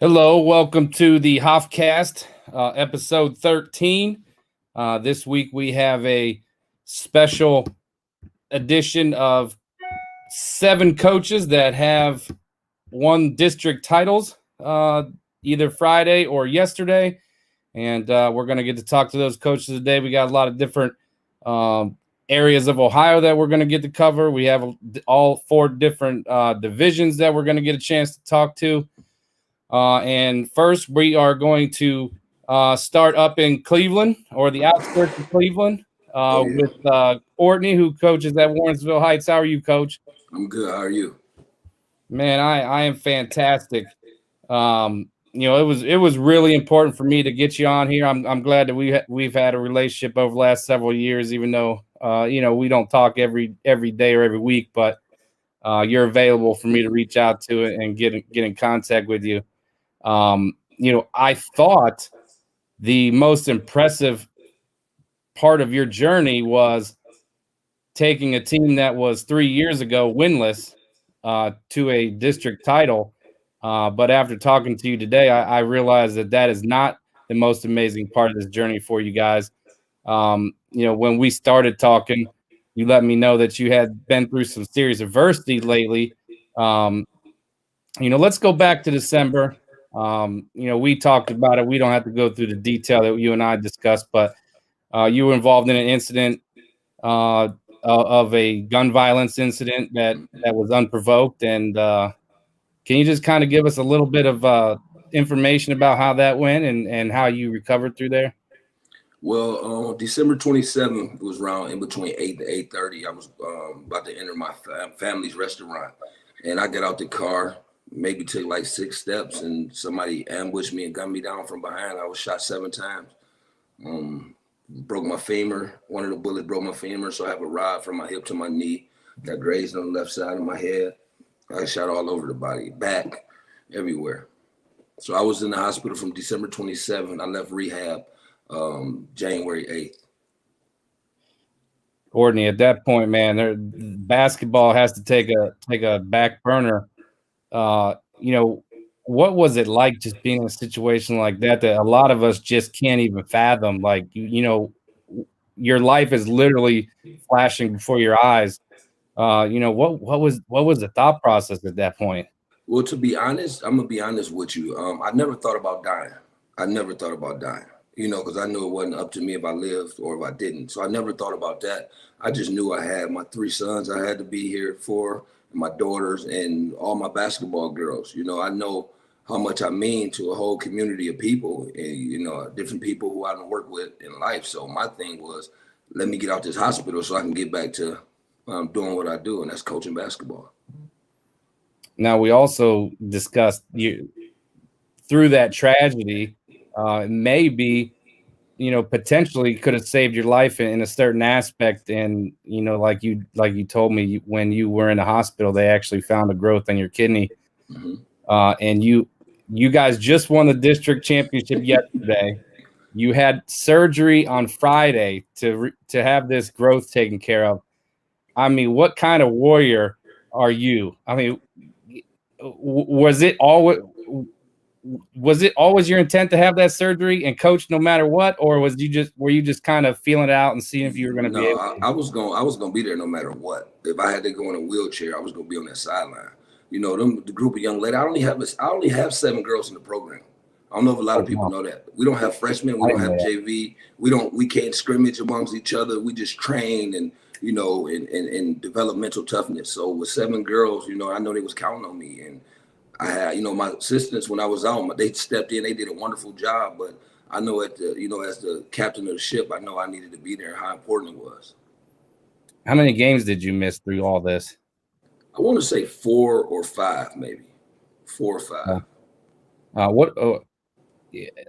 Hello, welcome to the Hofcast, episode 13. This week we have a special edition of 7 coaches that have won district titles either Friday or yesterday. And we're going to get to talk to those coaches today. We got a lot of different areas of Ohio that we're going to get to cover. We have all 4 different divisions that we're going to get a chance to talk to. And first, we are going to start up in Cleveland, or the outskirts of Cleveland, with Courtney, who coaches at Warrensville Heights. How are you, Coach? I'm good. How are you? Man, I am fantastic. It was really important for me to get you on here. I'm glad that we've had a relationship over the last several years, even though we don't talk every day or every week, but you're available for me to reach out to and get in contact with you. I thought the most impressive part of your journey was taking a team that was 3 years ago winless to a district title. But after talking to you today, I realized that is not the most amazing part of this journey for you guys. When we started talking, you let me know that you had been through some serious adversity lately. Let's go back to December. We talked about it. We don't have to go through the detail that you and I discussed, but you were involved in an incident of a gun violence incident that was unprovoked. And can you just kind of give us a little bit of information about how that went and how you recovered through there? Well, December 27th, it was around in between 8 to 8:30. I was about to enter my family's restaurant, and I got out the car, maybe took like 6 steps, and somebody ambushed me and gunned me down from behind. I was shot 7 times. Broke my femur. One of the bullets broke my femur, so I have a rod from my hip to my knee. Got grazed on the left side of my head. I got shot all over the body, back, everywhere. So I was in the hospital from December 27th. I left rehab January 8th. Courtney, at that point, man, basketball has to take a back burner. What was it like just being in a situation like that a lot of us just can't even fathom? Like, your life is literally flashing before your eyes. What was the thought process at that point? Well, to be honest, I'm gonna be honest with you. I never thought about dying. Because I knew it wasn't up to me if I lived or if I didn't. So I never thought about that. I just knew I had my 3 sons I had to be here for, and my daughters, and all my basketball girls. I know how much I mean to a whole community of people, and, different people who I don't work with in life. So my thing was, let me get out this hospital so I can get back to doing what I do, and that's coaching basketball. Now, we also discussed through that tragedy, maybe, potentially could have saved your life in a certain aspect. And, like you told me, when you were in the hospital, they actually found a growth in your kidney. Mm-hmm. And you guys just won the district championship yesterday. You had surgery on Friday to have this growth taken care of. I mean, what kind of warrior are you? I mean, was it always your intent to have that surgery and coach no matter what, or were you just kind of feeling it out and seeing if you were going to be able to? I was going to be there no matter what. If I had to go in a wheelchair, I was going to be on that sideline. The group of young ladies. I only have 7 girls in the program. I don't know if a lot of people know that. We don't have freshmen. We don't have JV. We can't scrimmage amongst each other. We just train and develop mental toughness. So with 7 girls, I know they was counting on me, and I had, my assistants when I was out, they stepped in. They did a wonderful job, but I know as the captain of the ship, I know I needed to be there. How important it was. How many games did you miss through all this? I want to say 4 or 5, maybe 4 or 5.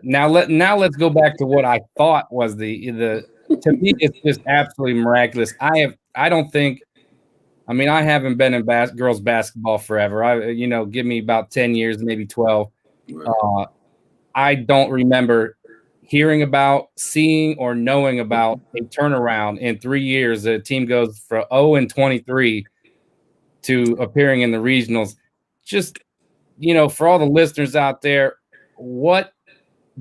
Now let's go back to what I thought was the to me, it's just absolutely miraculous. I haven't been in girls basketball forever. Give me about 10 years, maybe 12. Right. I don't remember hearing about, seeing, or knowing about a turnaround in 3 years. A team goes from 0-23 to appearing in the regionals. Just, for all the listeners out there, what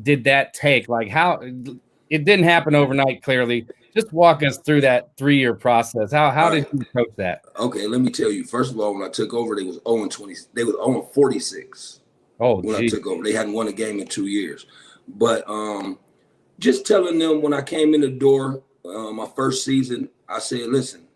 did that take? Like, how it didn't happen overnight, clearly. Just walk us through that 3-year process. How did you approach that? Okay, let me tell you. First of all, when I took over, they was 0-20. They was 0-46. Oh, when geez. I took over, they hadn't won a game in 2 years. But just telling them when I came in the door, my first season, I said, "Listen,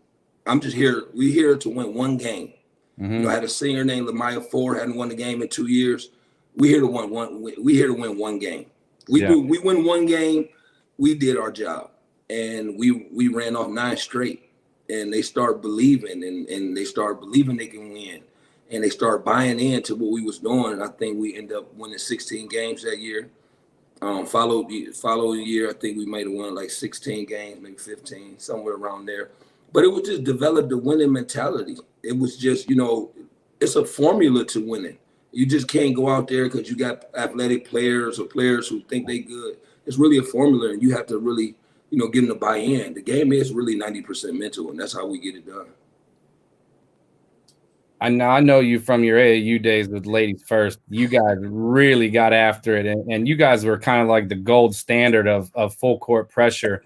I'm just here. We're here to win one game." You know, I had a senior named Lamaya Ford, hadn't won a game in 2 years. We here to win one. We here to win one game. We win one game. We did our job, and we ran off 9 straight. And they start believing, and they start believing they can win, and they start buying into what we was doing. And I think we ended up winning 16 games that year. Following year, I think we might have won like 16 games, maybe 15, somewhere around there. But it was just develop the winning mentality. It was just, it's a formula to winning. You just can't go out there because you got athletic players or players who think they good. It's really a formula, and you have to really, get them to buy in. The game is really 90% mental, and that's how we get it done. I know you from your AAU days with Ladies First. You guys really got after it, and you guys were kind of like the gold standard of full court pressure.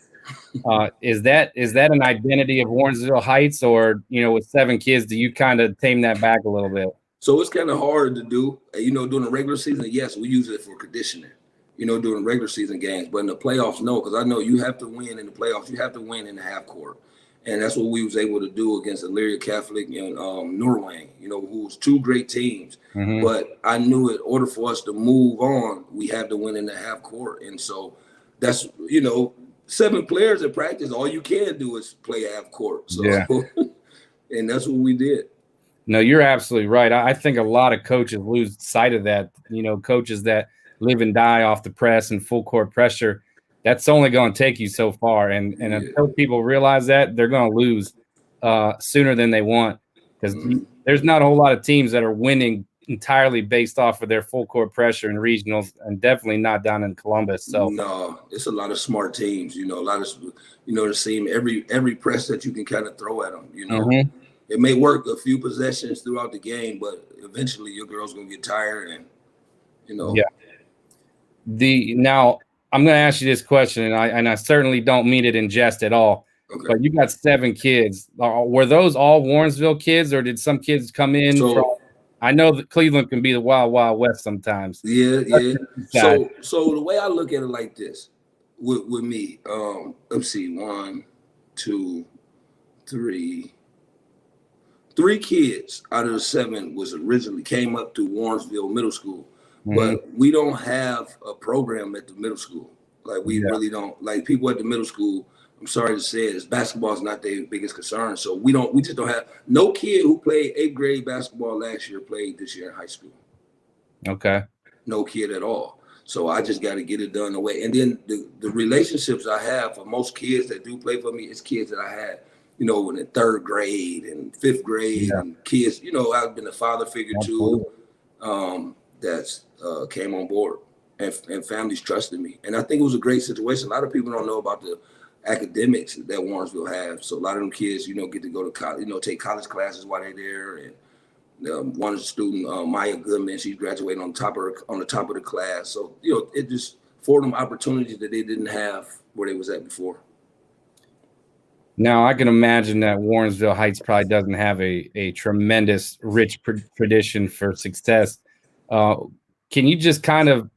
Is that an identity of Warrensville Heights, or with 7 kids, do you kind of tame that back a little bit? So it's kind of hard to do. During the regular season, yes, we use it for conditioning. During regular season games, but in the playoffs, no, because I know you have to win in the playoffs. You have to win in the half court. And that's what we was able to do against Elyria Catholic and Norwang, who was 2 great teams. But I knew in order for us to move on, we had to win in the half court. And so that's, 7 players in practice, all you can do is play half court. So, yeah. And that's what we did. No, you're absolutely right. I think a lot of coaches lose sight of that. Coaches that live and die off the press and full court pressure, that's only going to take you so far. And until people realize that, they're going to lose sooner than they want, because there's not a whole lot of teams that are winning entirely based off of their full court pressure in regionals, and definitely not down in Columbus. So no, it's a lot of smart teams. A lot of the same every press that you can kind of throw at them. It may work a few possessions throughout the game, but eventually your girl's gonna get tired, and Yeah. Now I'm going to ask you this question, and I certainly don't mean it in jest at all. Okay. But you got 7 kids. Were those all Warrensville kids, or did some kids come in from? I know that Cleveland can be the wild, wild west sometimes. Yeah. So the way I look at it like this, with me, let's see, 1, 2, 3. 3 kids out of the 7 was originally came up through Warrensville Middle School. But we don't have a program at the middle school. Like we really don't. Like people at the middle school, I'm sorry to say it, basketball is not their biggest concern. So we just don't have no kid who played 8th grade basketball last year played this year in high school. Okay. No kid at all. So I just got to get it done away. And then the relationships I have for most kids that do play for me, it's kids that I had, in the 3rd grade and 5th grade, and kids, I've been a father figure too. That's came on board, and families trusted me. And I think it was a great situation. A lot of people don't know about the academics that Warrensville have. So a lot of them kids, get to go to college, take college classes while they're there. And one student, Maya Goodman, she's graduating on the top of the class. So, it just afforded them opportunities that they didn't have where they was at before. Now, I can imagine that Warrensville Heights probably doesn't have a tremendous, rich tradition for success. Can you just kind of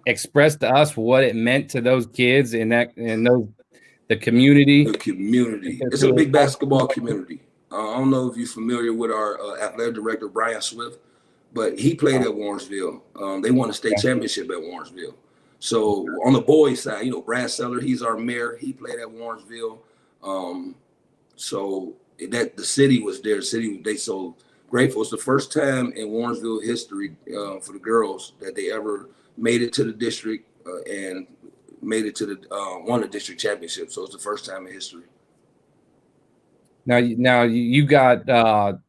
express to us what it meant to those kids the community? The community. It's a big basketball community. I don't know if you're familiar with our athletic director, Brian Swift, but he played at Warrensville. They won a state championship at Warrensville. So on the boys' side, Brad Seller, he's our mayor. He played at Warrensville. So that the city was there. They so grateful. It's the first time in Warrensville history for the girls that they ever made it to the district and made it to won the district championship. So it's the first time in history. Now you got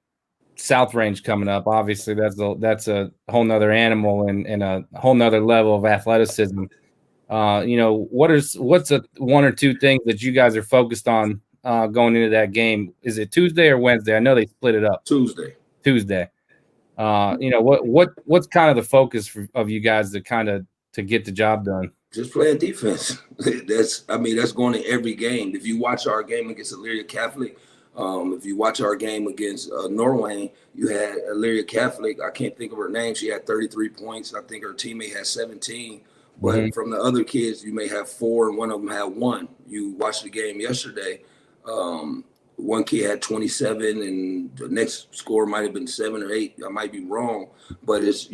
South Range coming up. Obviously, that's a whole nother animal and a whole nother level of athleticism. What's 1 or 2 things that you guys are focused on going into that game? Is it Tuesday or Wednesday? I know they split it up. Tuesday. What's kind of the focus of you guys to kind of to get the job done? Just playing defense. That's going to every game. If you watch our game against Elyria Catholic, if you watch our game against Norwayne, you had Elyria Catholic. I can't think of her name. She had 33 points. I think her teammate had 17. But from the other kids, you may have 4 and one of them had 1. You watched the game yesterday. One kid had 27 and the next score might have been 7 or 8. I might be wrong. But it's,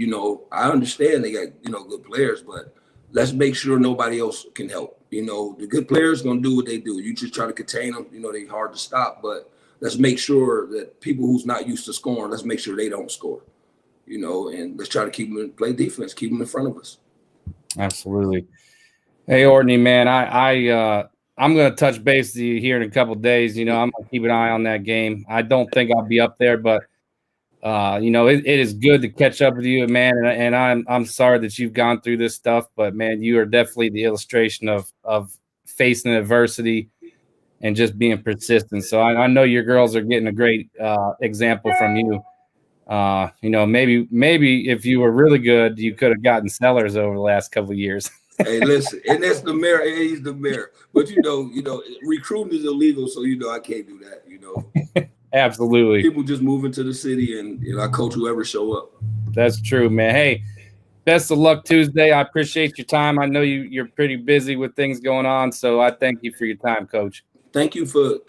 I understand they got, good players, but let's make sure nobody else can help. The good players going to do what they do. You just try to contain them. They're hard to stop, but let's make sure that people who's not used to scoring, let's make sure they don't score, and let's try to keep them play defense, keep them in front of us. Absolutely. Hey, Orton, man, I'm going to touch base with you here in a couple of days. I'm going to keep an eye on that game. I don't think I'll be up there, but it is good to catch up with you, man. And I'm sorry that you've gone through this stuff, but man, you are definitely the illustration of facing adversity and just being persistent. So I know your girls are getting a great example from you. Maybe if you were really good, you could have gotten Sellers over the last couple of years. Hey, listen, and that's the mayor. Hey, he's the mayor. But recruiting is illegal, so I can't do that. Absolutely. People just move into the city, and I coach whoever show up. That's true, man. Hey, best of luck Tuesday. I appreciate your time. I know you're pretty busy with things going on, so I thank you for your time, Coach. Thank you for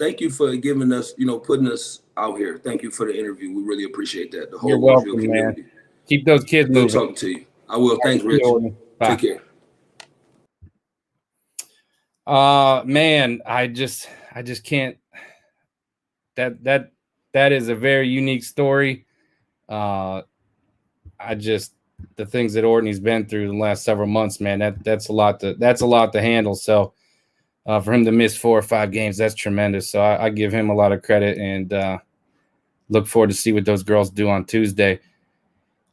giving us, putting us out here. Thank you for the interview. We really appreciate that. The whole You're welcome, community. Man. Keep those kids moving. Good talking to you. I will. Thanks, Rich. Take care. Man, I just can't. That is a very unique story. The things that Orton's been through the last several months, man, that's a lot to handle. So for him to miss 4 or 5 games, that's tremendous. So I give him a lot of credit and look forward to see what those girls do on Tuesday.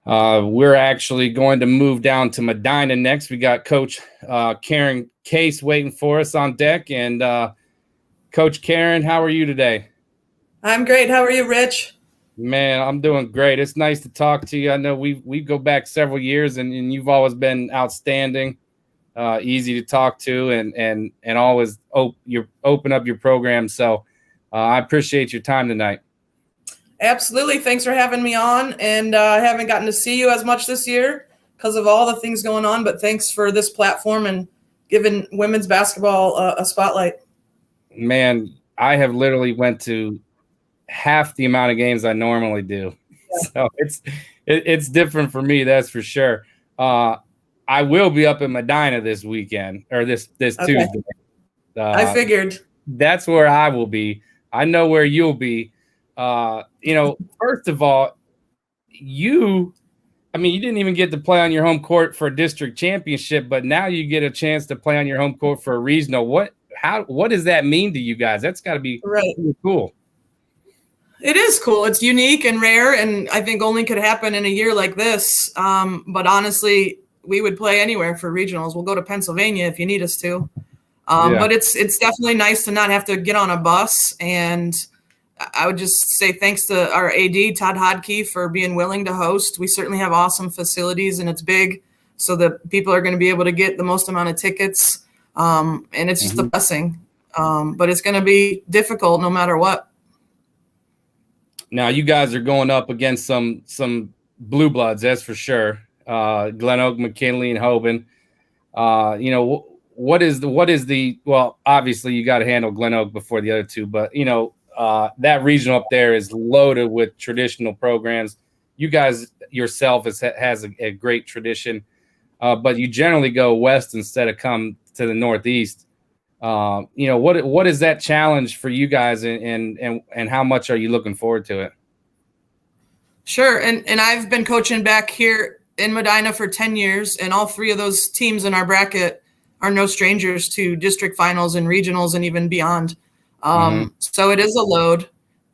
We're actually going to move down to Medina next. We got Coach Karen Case waiting for us on deck. And Coach Karen, how are you today? I'm great. How are you, Rich? Man, I'm doing great. It's nice to talk to you. I know we go back several years, and you've always been outstanding, easy to talk to, and always you open up your program. So I appreciate your time tonight. Absolutely. Thanks for having me on. And I haven't gotten to see you as much this year because of all the things going on, but thanks for this platform and giving women's basketball a spotlight. Man, I have literally went to half the amount of games I normally do. Yeah. So it's different for me, that's for sure. I will be up in Medina this weekend or this Tuesday. I figured. That's where I will be. I know where you'll be. First of all, you didn't even get to play on your home court for a district championship, but now you get a chance to play on your home court for a regional. What does that mean to you guys? That's got to be really cool. It is cool. It's unique and rare, and I think only could happen in a year like this. But honestly, we would play anywhere for regionals. We'll go to Pennsylvania if you need us to. But it's definitely nice to not have to get on a bus. And I would just say thanks to our AD, Todd Hodke, for being willing to host. We certainly have awesome facilities, and it's big, so that people are going to be able to get the most amount of tickets. And it's just a blessing. But it's going to be difficult no matter what. Now, you guys are going up against some blue bloods, that's for sure. Glen Oak, McKinley, and Hoban. What is the well, obviously you got to handle Glen Oak before the other two, but that region up there is loaded with traditional programs. You guys yourself has a great tradition, but you generally go west instead of come to the northeast. What is that challenge for you guys, and how much are you looking forward to it? Sure, and I've been coaching back here in Medina for 10 years, and all 3 of those teams in our bracket are no strangers to district finals and regionals and even beyond. So it is a load.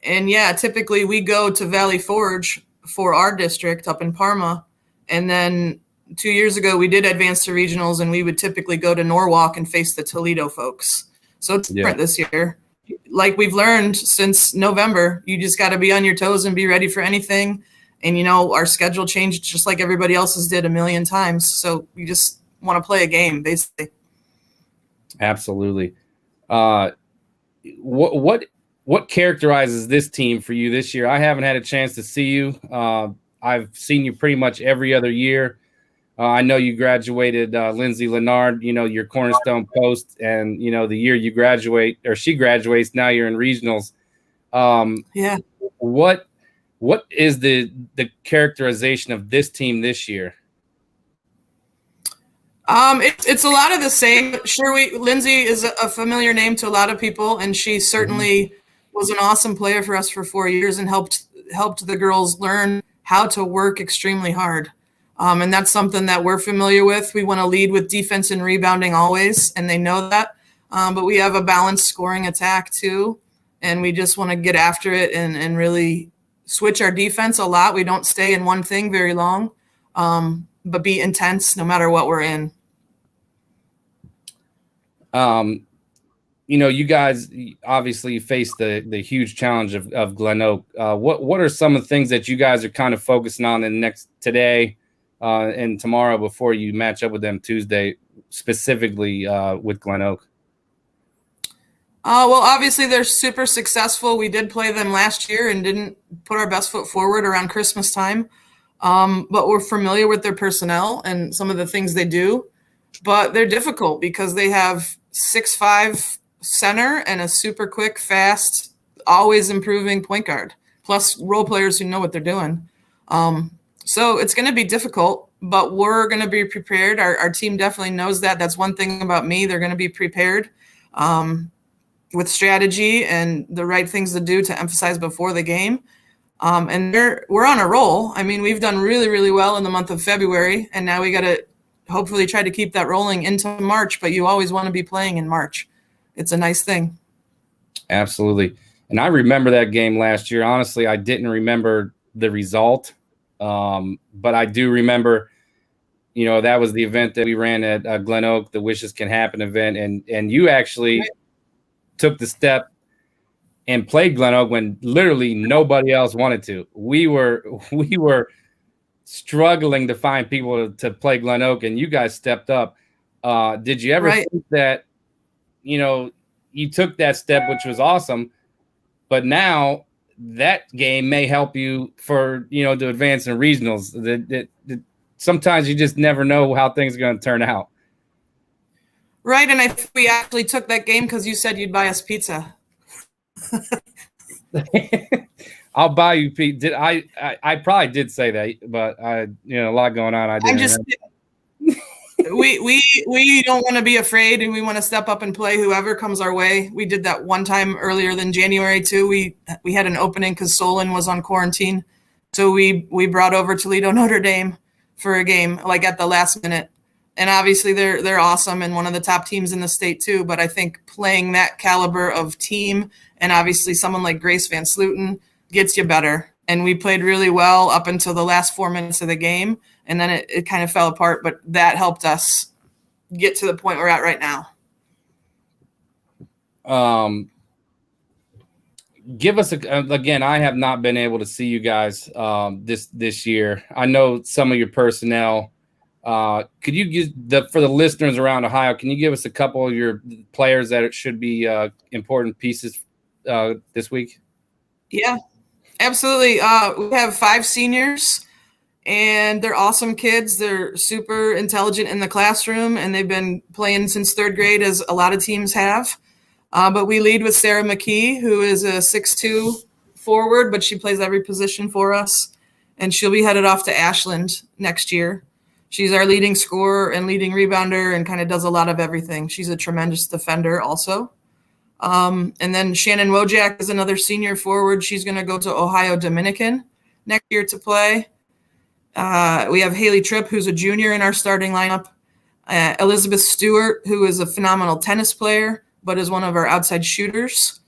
And yeah, typically we go to Valley Forge for our district up in Parma. And then 2 years ago, we did advance to regionals, and we would typically go to Norwalk and face the Toledo folks. So it's different this year. Like we've learned since November, you just got to be on your toes and be ready for anything. And, our schedule changed just like everybody else's did a million times. So you just want to play a game, basically. Absolutely. What characterizes this team for you this year? I haven't had a chance to see you. I've seen you pretty much every other year. I know you graduated Lindsay Leonard, your cornerstone post, and the year you graduate or she graduates, now you're in regionals. Yeah. What is the characterization of this team this year? It's a lot of the same. Sure, Lindsay is a familiar name to a lot of people, and she certainly was an awesome player for us for 4 years and helped the girls learn how to work extremely hard. And that's something that we're familiar with. We want to lead with defense and rebounding always, and they know that. But we have a balanced scoring attack too, and we just want to get after it and really switch our defense a lot. We don't stay in one thing very long, but be intense no matter what we're in. You guys obviously face the huge challenge of Glen Oak. What are some of the things that you guys are kind of focusing on today and tomorrow before you match up with them Tuesday, specifically with Glen Oak? Well, obviously they're super successful. We did play them last year and didn't put our best foot forward around Christmas time. But we're familiar with their personnel and some of the things they do. But they're difficult because they have 6'5" center and a super quick, fast, always improving point guard, plus role players who know what they're doing. So it's going to be difficult, but we're going to be prepared. Our team definitely knows that. That's one thing about me. They're going to be prepared with strategy and the right things to do to emphasize before the game. And we're on a roll. I mean, we've done really, really well in the month of February, and now we got to hopefully try to keep that rolling into March, but you always want to be playing in March. It's a nice thing. Absolutely. And I remember that game last year. Honestly, I didn't remember the result, but I do remember, that was the event that we ran at Glen Oak, the Wishes Can Happen event, and you actually took the step and played Glen Oak when literally nobody else wanted to. We were struggling to find people to play Glen Oak, and you guys stepped up. Did you ever think that, you took that step, which was awesome, but now that game may help you for, to advance in regionals? Sometimes you just never know how things are going to turn out. Right, and I think we actually took that game because you said you'd buy us pizza. I'll buy you pizza. I probably did say that, but a lot going on. I didn't. I'm just we don't want to be afraid, and we want to step up and play whoever comes our way. We did that one time earlier than January too. We had an opening because Solon was on quarantine, so we brought over Toledo Notre Dame for a game like at the last minute. And obviously they're awesome and one of the top teams in the state too. But I think playing that caliber of team and obviously someone like Grace Van Sluten gets you better. And we played really well up until the last 4 minutes of the game. And then it kind of fell apart, but that helped us get to the point we're at right now. Give us again, I have not been able to see you guys this year. I know some of your personnel. Could you give for the listeners around Ohio, can you give us a couple of your players that should be important pieces this week? Yeah, absolutely. We have 5 seniors, and they're awesome kids. They're super intelligent in the classroom, and they've been playing since 3rd grade, as a lot of teams have. But we lead with Sarah McKee, who is a 6'2" forward, but she plays every position for us, and she'll be headed off to Ashland next year. She's our leading scorer and leading rebounder and kind of does a lot of everything. She's a tremendous defender also. And then Shannon Wojak is another senior forward. She's going to go to Ohio Dominican next year to play. We have Haley Tripp, who's a junior in our starting lineup. Elizabeth Stewart, who is a phenomenal tennis player, but is one of our outside shooters.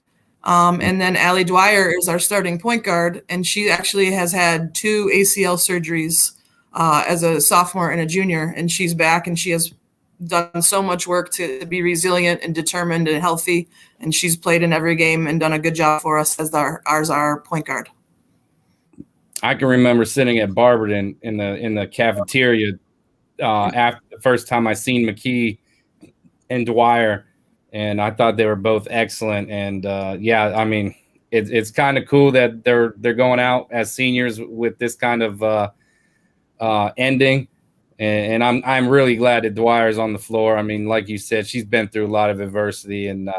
And then Allie Dwyer is our starting point guard, and she actually has had 2 ACL surgeries as a sophomore and a junior, and she's back, and she has done so much work to be resilient and determined and healthy, and she's played in every game and done a good job for us as our point guard. I can remember sitting at Barberton in the cafeteria after the first time I seen McKee and Dwyer, and I thought they were both excellent. And yeah, I mean, it's kind of cool that they're going out as seniors with this kind of ending. And I'm really glad that Dwyer's on the floor. I mean, like you said, she's been through a lot of adversity, and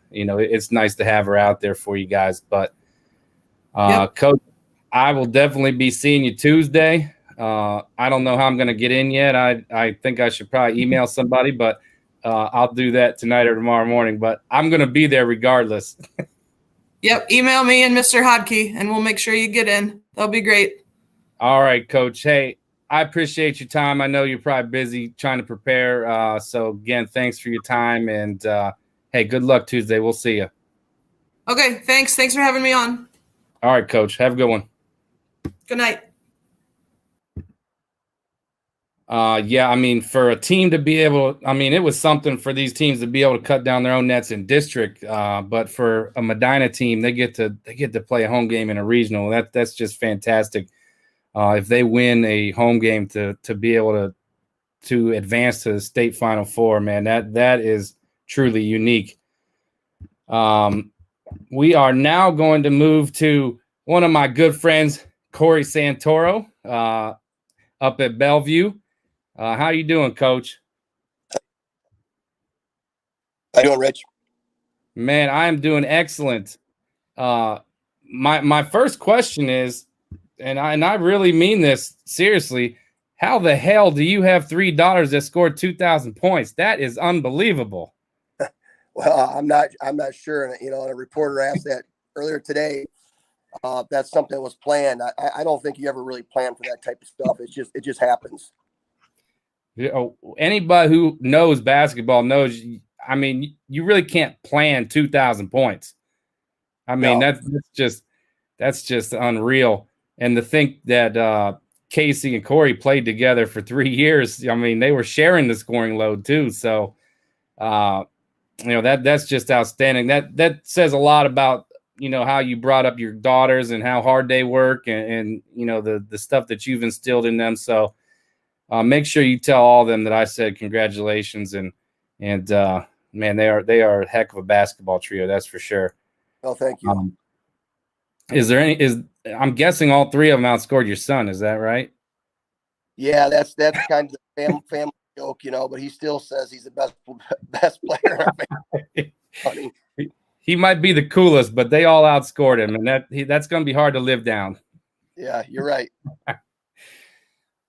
you know, it's nice to have her out there for you guys. But Yep. Coach, I will definitely be seeing you Tuesday. I don't know how I'm going to get in yet. I think I should probably email somebody, but I'll do that tonight or tomorrow morning. But I'm going to be there regardless. Yep. Email me and Mr. Hodke, and we'll make sure you get in. That'll be great. All right, Coach. Hey, I appreciate your time. I know you're probably busy trying to prepare. So, again, thanks for your time. And, hey, good luck Tuesday. We'll see you. Okay. Thanks. Thanks for having me on. All right, Coach. Have a good one. Good night. Yeah, I mean, for a team to be able – I mean, it was something for these teams to be able to cut down their own nets in district. But for a Medina team, they get to play a home game in a regional. That's just fantastic. If they win a home game to be able to advance to the state Final Four, man, that is truly unique. We are now going to move to one of my good friends, Corey Santoro, up at Bellevue. How you doing, Coach? How you doing, Rich? Man, I am doing excellent. My first question is, and I really mean this seriously, how the hell do you have three daughters that scored 2,000 points? That is unbelievable. Well, I'm not sure. And, you know, a reporter asked that earlier today. That's something that was planned. I don't think you ever really plan for that type of stuff. It just happens. You know, anybody who knows basketball knows, I mean, you really can't plan 2,000 points. I mean, No. that's just unreal. And to think that Casey and Corey played together for 3 years, I mean, they were sharing the scoring load too. So, you know, that's just outstanding. That says a lot about, you know, how you brought up your daughters and how hard they work and you know, the stuff that you've instilled in them. So make sure you tell all of them that I said congratulations and man, they are a heck of a basketball trio. That's for sure. Oh, thank you. I'm guessing all three of them outscored your son. Is that right? Yeah, that's kind of the family joke, you know. But he still says he's the best player in our family. Funny. He might be the coolest, but they all outscored him, and that's going to be hard to live down. Yeah, you're right.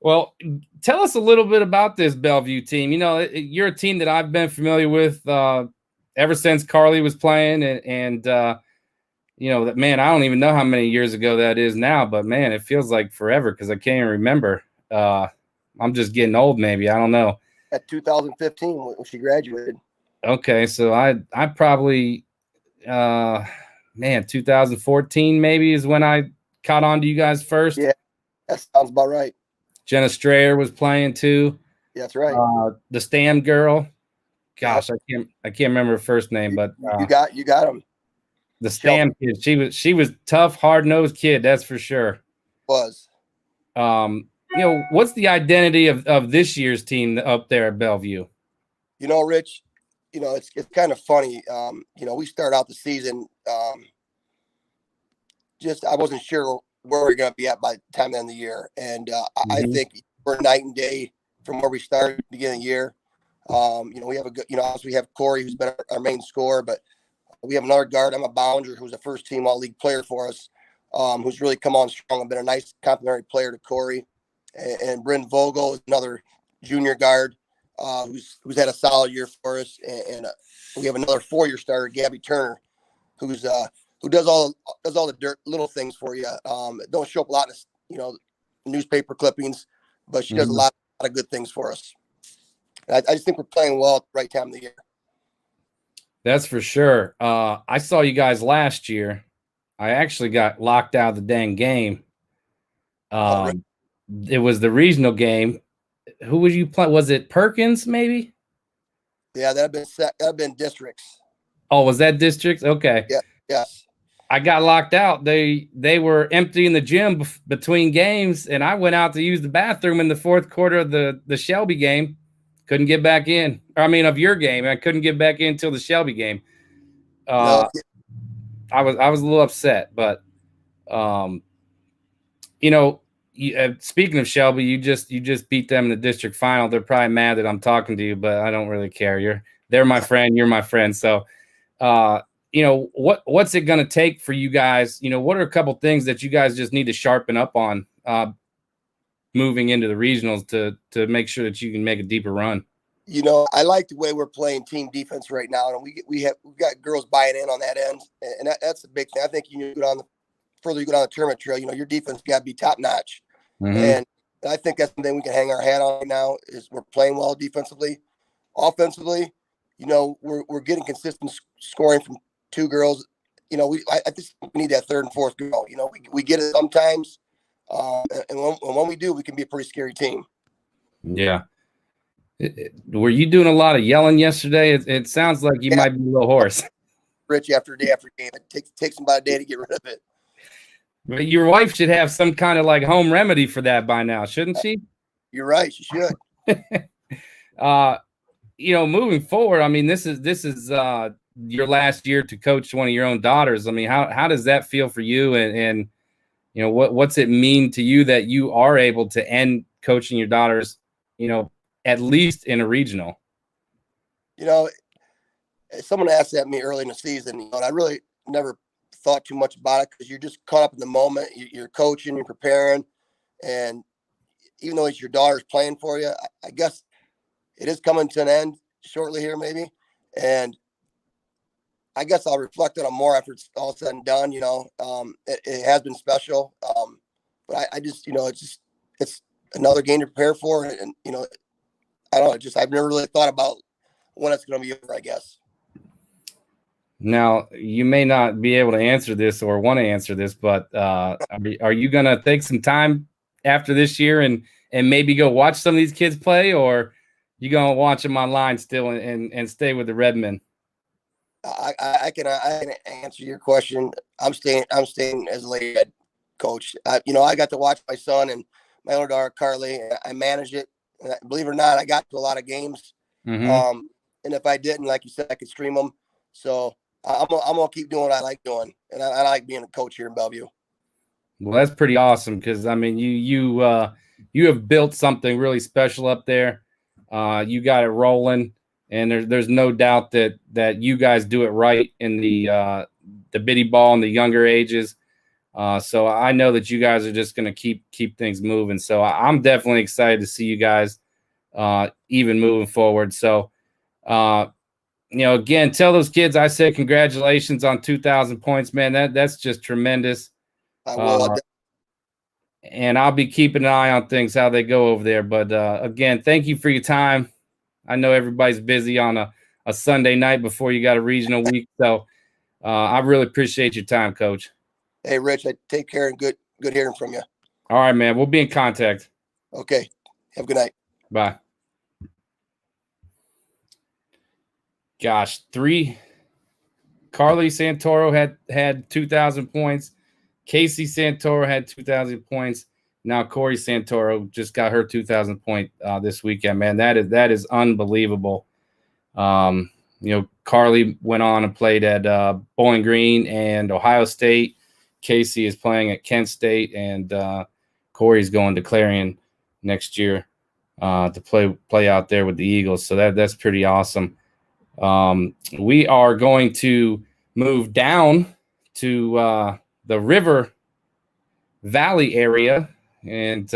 Well, tell us a little bit about this Bellevue team. You know, you're a team that I've been familiar with ever since Carly was playing, and you know, that, man, I don't even know how many years ago that is now, but man, it feels like forever because I can't even remember. I'm just getting old, maybe. I don't know. At 2015 when she graduated. Okay, so I probably man, 2014 maybe is when I caught on to you guys first. Yeah, that sounds about right. Jenna Strayer was playing too. Yeah, that's right. The Stam girl. Gosh, I can't remember her first name, but you got him. The Stam kid. She was tough, hard-nosed kid, that's for sure. Was. You know, what's the identity of this year's team up there at Bellevue? You know, Rich, you know, it's kind of funny. You know, we start out the season I wasn't sure where we're going to be at by the time of the end of the year. And I think we're night and day from where we started at the beginning of the year. You know, we have obviously we have Corey, who's been our main scorer, but we have another guard, Emma Bounger, who's a first team all league player for us, who's really come on strong and been a nice complimentary player to Corey. And Bryn Vogel is another junior guard who's had a solid year for us. And we have another 4-year starter, Gabby Turner, who does all the little things for you. Don't show up a lot of, you know, newspaper clippings, but she does a lot of good things for us. And I just think we're playing well at the right time of the year. That's for sure. I saw you guys last year. I actually got locked out of the dang game. It was the regional game. Who would you play? Was it Perkins, maybe? Yeah, that'd been districts. Oh, was that districts? Okay. Yeah. Yes. I got locked out. They were emptying the gym between games, and I went out to use the bathroom in the fourth quarter of the Shelby game. Couldn't get back in. Of your game. I couldn't get back in until the Shelby game. No. I was a little upset, but speaking of Shelby, you just beat them in the district final. They're probably mad that I'm talking to you, but I don't really care. They're my friend. You're my friend. So, what's it going to take for you guys? What are a couple things that you guys just need to sharpen up on moving into the regionals to make sure that you can make a deeper run? I like the way we're playing team defense right now, and we've got girls buying in on that end, and that's the big thing. I think further you go down the tournament trail, your defense got to be top notch, and I think that's something we can hang our hat on right now. Is we're playing well defensively, offensively. We're getting consistent scoring from two girls. I just need that third and fourth girl. We get it sometimes, and when we do, we can be a pretty scary team. Yeah. Were you doing a lot of yelling yesterday? It sounds like you might be a little hoarse. Rich, after day after game, it takes about a day to get rid of it. But your wife should have some kind of like home remedy for that by now, shouldn't she? You're right. She should. Moving forward, this is your last year to coach one of your own daughters. How does that feel for you? And what's it mean to you that you are able to end coaching your daughters, at least in a regional? Someone asked that me early in the season, and I really never thought too much about it because you're just caught up in the moment. You're coaching, you're preparing, and even though it's your daughter's playing for you, I guess it is coming to an end shortly here, maybe. And I guess I'll reflect on it more after it's all said and done. It has been special, but I just, it's another game to prepare for, and I don't know, I've never really thought about when it's going to be over, I guess. Now, you may not be able to answer this or want to answer this, but are you going to take some time after this year and maybe go watch some of these kids play, or you going to watch them online still and stay with the Redmen? I can answer your question. I'm staying as a lady head coach. I got to watch my son and my older daughter, Carly. I manage it. And believe it or not, I got to a lot of games. And if I didn't, like you said, I could stream them. So I'm gonna keep doing what I like doing, and I like being a coach here in Bellevue. Well, that's pretty awesome because you have built something really special up there. You got it rolling, and there's no doubt that you guys do it right in the bitty ball in the younger ages. So I know that you guys are just going to keep things moving. So I'm definitely excited to see you guys even moving forward. So, again, tell those kids I said congratulations on 2,000 points, man. That's just tremendous. I will. And I'll be keeping an eye on things, how they go over there. But again, thank you for your time. I know everybody's busy on a Sunday night before you got a regional week. So I really appreciate your time, Coach. Hey, Rich, take care and good hearing from you. All right, man. We'll be in contact. Okay. Have a good night. Bye. Gosh, Carly Santoro had 2,000 points. Casey Santoro had 2,000 points. Now Corey Santoro just got her 2,000 point this weekend, man. That is unbelievable. Carly went on and played at Bowling Green and Ohio State. Casey is playing at Kent State, and Corey's going to Clarion next year to play out there with the Eagles. So that's pretty awesome. We are going to move down to the River Valley area, and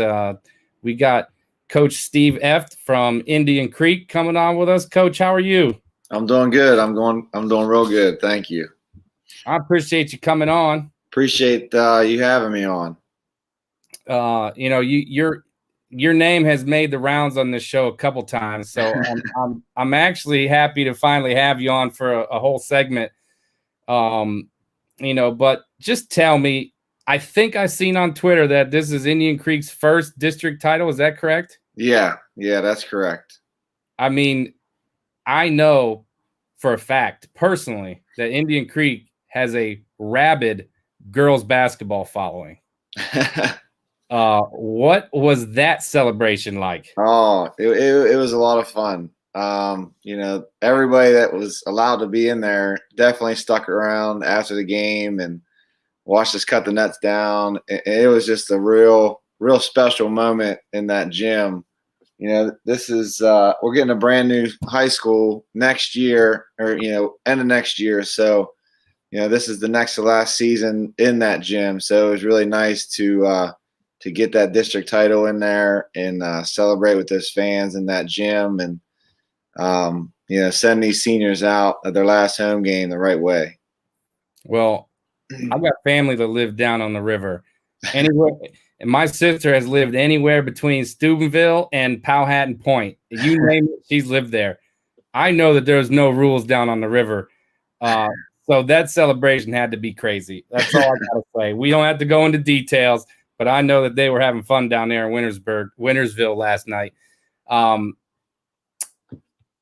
we got Coach Steve Eft from Indian Creek coming on with us. Coach, how are you? I'm doing good. I'm doing real good. Thank you. I appreciate you coming on. Appreciate you having me on. Your name has made the rounds on this show a couple times, so I'm actually happy to finally have you on for a whole segment. But just tell me, I think I seen on Twitter that this is Indian Creek's first district title. Is that correct? Yeah, that's correct. I know for a fact, personally, that Indian Creek has a rabid girls basketball following. What was that celebration like? Oh, it was a lot of fun. Everybody that was allowed to be in there definitely stuck around after the game and watched us cut the nets down. It was just a real special moment in that gym. This is we're getting a brand new high school next year, or end of next year. So, this is the next to last season in that gym. So it was really nice to get that district title in there and celebrate with those fans in that gym, and send these seniors out at their last home game the right way. Well, I've got family that live down on the river. Anywhere, and my sister has lived anywhere between Steubenville and Powhatan Point. You name it, she's lived there. I know that there's no rules down on the river. So that celebration had to be crazy. That's all I gotta say. We don't have to go into details, but I know that they were having fun down there in Wintersville last night.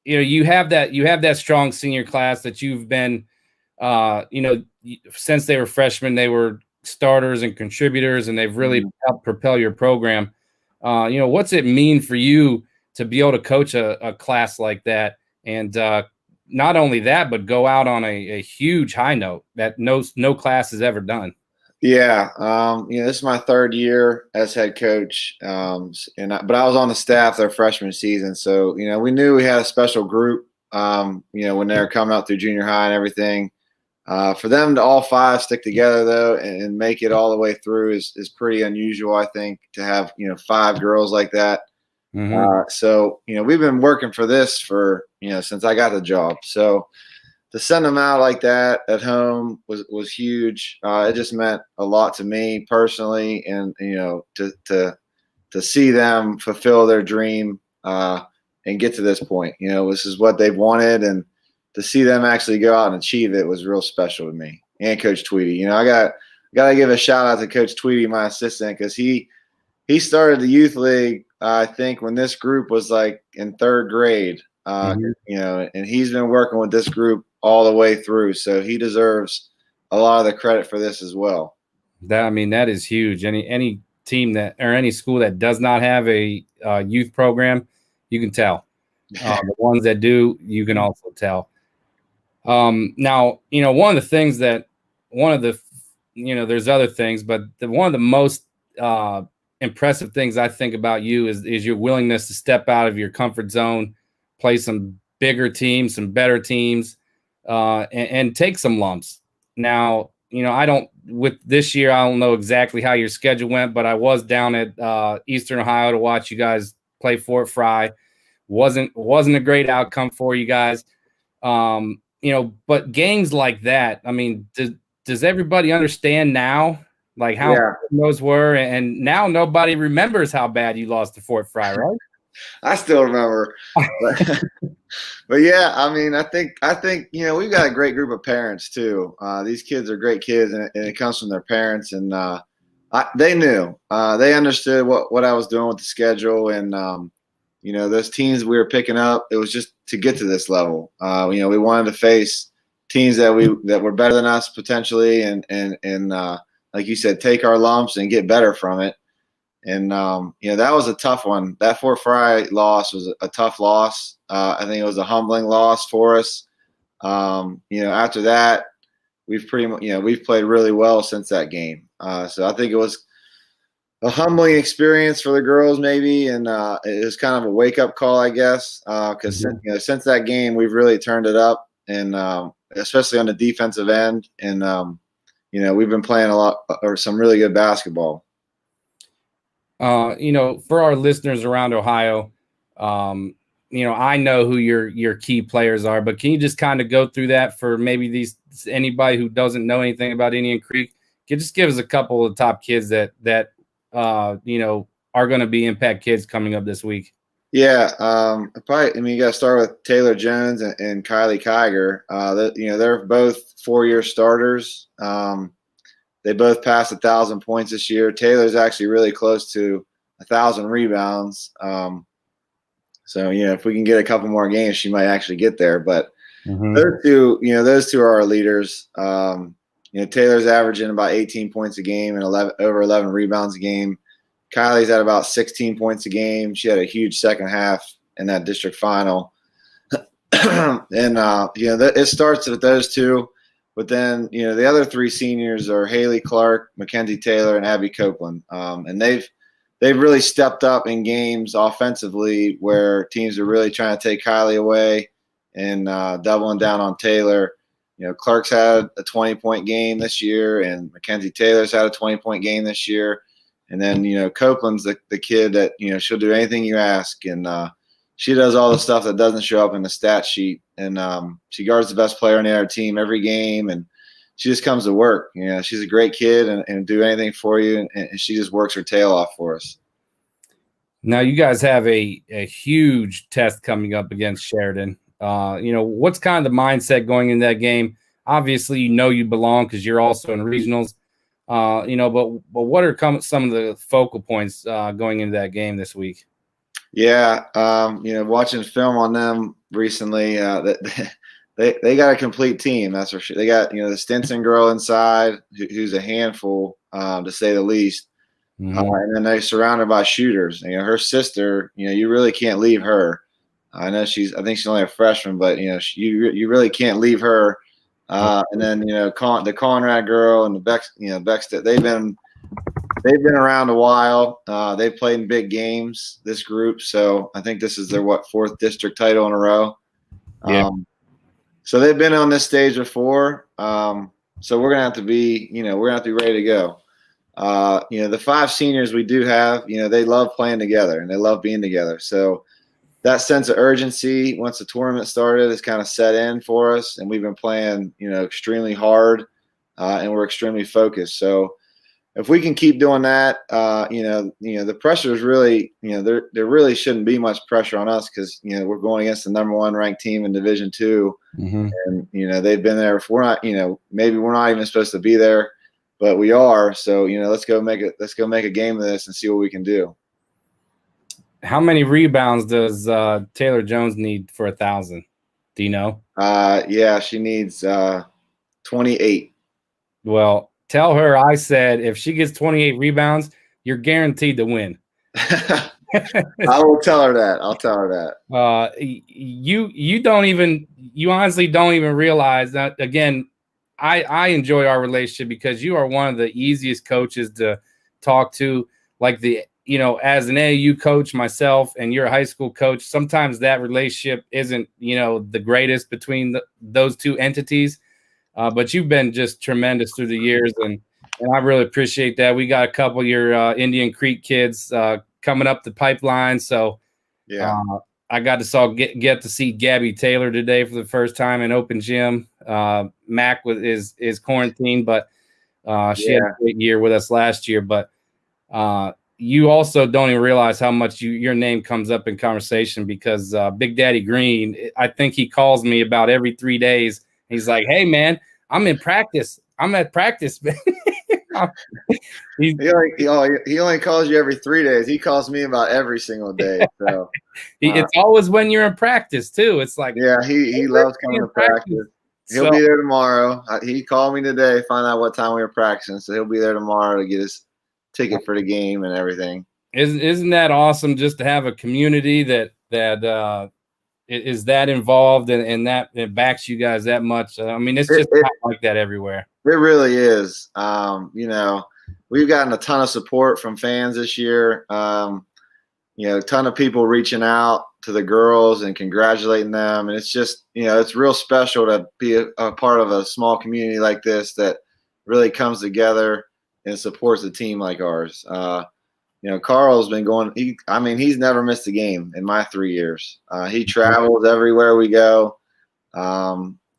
You have that strong senior class that you've been, since they were freshmen, they were starters and contributors, and they've really helped propel your program. What's it mean for you to be able to coach a class like that, and not only that, but go out on a huge high note that no class has ever done? Yeah, this is my third year as head coach, but I was on the staff their freshman season, so we knew we had a special group. When they were coming out through junior high and everything, for them to all five stick together though and make it all the way through is pretty unusual. I think to have five girls like that. So we've been working for this for since I got the job. So to send them out like that at home was huge. It just meant a lot to me personally, and to see them fulfill their dream and get to this point. This is what they've wanted, and to see them actually go out and achieve it was real special to me. And Coach Tweedy, I got to give a shout out to Coach Tweedy, my assistant, because he started the youth league I think when this group was like in third grade. And he's been working with this group all the way through, so he deserves a lot of the credit for this as well. That is huge. Any team that, or any school that does not have a youth program, you can tell. The ones that do, you can also tell. Now, one of the things that there's other things, but one of the most impressive things I think about you is your willingness to step out of your comfort zone, play some bigger teams, some better teams, and take some lumps. Now, with this year, I don't know exactly how your schedule went, but I was down at Eastern Ohio to watch you guys play Fort Fry. Wasn't a great outcome for you guys. But games like that, does everybody understand now, like how those were? And now nobody remembers how bad you lost to Fort Fry, right? I still remember, but yeah, I think we've got a great group of parents too. These kids are great kids, and it comes from their parents, and they knew, they understood what I was doing with the schedule, and those teams we were picking up, it was just to get to this level. We wanted to face teams that were better than us potentially, and like you said, take our lumps and get better from it. And, that was a tough one. That Fort Fry loss was a tough loss. I think it was a humbling loss for us. After that, we've played really well since that game. So I think it was a humbling experience for the girls maybe. And it was kind of a wake up call, I guess, because since that game, we've really turned it up, and especially on the defensive end. And, we've been playing some really good basketball. For our listeners around Ohio, I know who your key players are, but can you just kind of go through that for maybe anybody who doesn't know anything about Indian Creek? Can you just give us a couple of top kids that are going to be impact kids coming up this week? Yeah, probably. You got to start with Taylor Jones and Kylie Kiger. They're both 4-year starters. They both passed 1,000 points this year. Taylor's actually really close to 1,000 rebounds. So if we can get a couple more games, she might actually get there. But those two are our leaders. Taylor's averaging about 18 points a game and over 11 rebounds a game. Kylie's at about 16 points a game. She had a huge second half in that district final. And, it starts with those two. But then, the other three seniors are Haley Clark, Mackenzie Taylor, and Abby Copeland. And they've really stepped up in games offensively where teams are really trying to take Kylie away and doubling down on Taylor. Clark's had a 20-point game this year, and Mackenzie Taylor's had a 20-point game this year. And then, Copeland's the kid that, she'll do anything you ask. And she does all the stuff that doesn't show up in the stat sheet. And she guards the best player on the other team every game. And she just comes to work. She's a great kid and do anything for you. And she just works her tail off for us. Now, you guys have a huge test coming up against Sheridan. What's kind of the mindset going in that game? Obviously, you belong because you're also in regionals. But what are some of the focal points going into that game this week? Yeah, watching film on them recently, they got a complete team. That's for sure. They got the Stinson girl inside, who's a handful to say the least. Mm-hmm. And then they're surrounded by shooters. Her sister. You really can't leave her. I know I think she's only a freshman, but you really can't leave her. And then the Conrad girl and the Bex, they've been around a while. They've played in big games, this group. So I think this is their fourth district title in a row. Yeah. So they've been on this stage before. So we're gonna have to be ready to go. The 5 seniors we do have, they love playing together and they love being together. So that sense of urgency once the tournament started is kind of set in for us, and we've been playing, extremely hard, and we're extremely focused. So if we can keep doing that, the pressure is really, there really shouldn't be much pressure on us because we're going against the #1 ranked team in Division II, mm-hmm. and they've been there. If we're not, maybe we're not even supposed to be there, but we are. So let's go make a game of this and see what we can do. How many rebounds does Taylor Jones need for 1,000? Do you know? Yeah, she needs 28. Well, tell her I said if she gets 28 rebounds, you're guaranteed to win. I will tell her that. I'll tell her that. You honestly don't even realize that. Again, I enjoy our relationship because you are one of the easiest coaches to talk to. Like as an AAU coach myself, and you're a high school coach, sometimes that relationship isn't, the greatest between those two entities. But you've been just tremendous through the years, and I really appreciate that. We got a couple of your Indian Creek kids coming up the pipeline. So yeah, I got to get to see Gabby Taylor today for the first time in open gym. Mac is quarantined, but she had a great year with us last year. But you also don't even realize how much your name comes up in conversation because Big Daddy Green, I think he calls me about every 3 days. He's like, "Hey man, I'm in practice. I'm at practice." He only calls you every 3 days. He calls me about every single day. So it's always when you're in practice too. It's like, yeah, he loves coming to practice. He'll be there tomorrow. He called me today, find out what time we were practicing. So he'll be there tomorrow to get his ticket for the game and everything. Isn't that awesome just to have a community that is that involved and that it backs you guys that much? I mean, it's just not like that everywhere. It really is. We've gotten a ton of support from fans this year. A ton of people reaching out to the girls and congratulating them. And it's just, it's real special to be a part of a small community like this that really comes together and supports a team like ours. Carl's been going. He's never missed a game in my 3 years. He travels everywhere we go.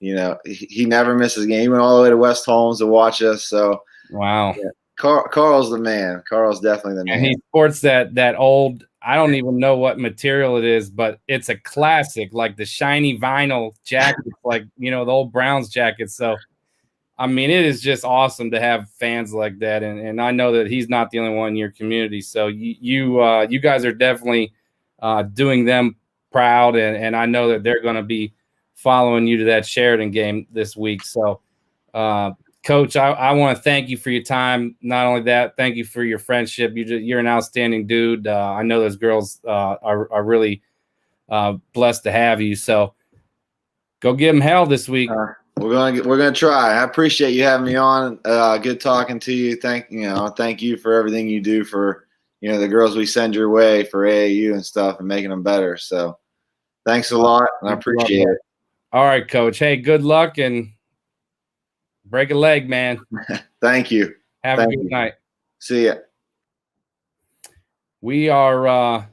He never misses a game. He went all the way to West Holmes to watch us. So wow, yeah, Carl's the man. Carl's definitely the man. And he sports that old. I don't even know what material it is, but it's a classic, like the shiny vinyl jacket, like the old Browns jacket. So. I mean, it is just awesome to have fans like that, and I know that he's not the only one in your community. So you guys are definitely doing them proud, and I know that they're going to be following you to that Sheridan game this week. So kind Coach, I want to thank you for your time. Not only that, thank you for your friendship. You're an outstanding dude. I know those girls are really blessed to have you. So go give them hell this week. We're gonna try. I appreciate you having me on. Good talking to you. Thank you for everything you do for the girls we send your way for AAU and stuff and making them better. So thanks a lot, and I appreciate it. All right, Coach. Hey, good luck and break a leg, man. Thank you. Have a good night. See ya. We are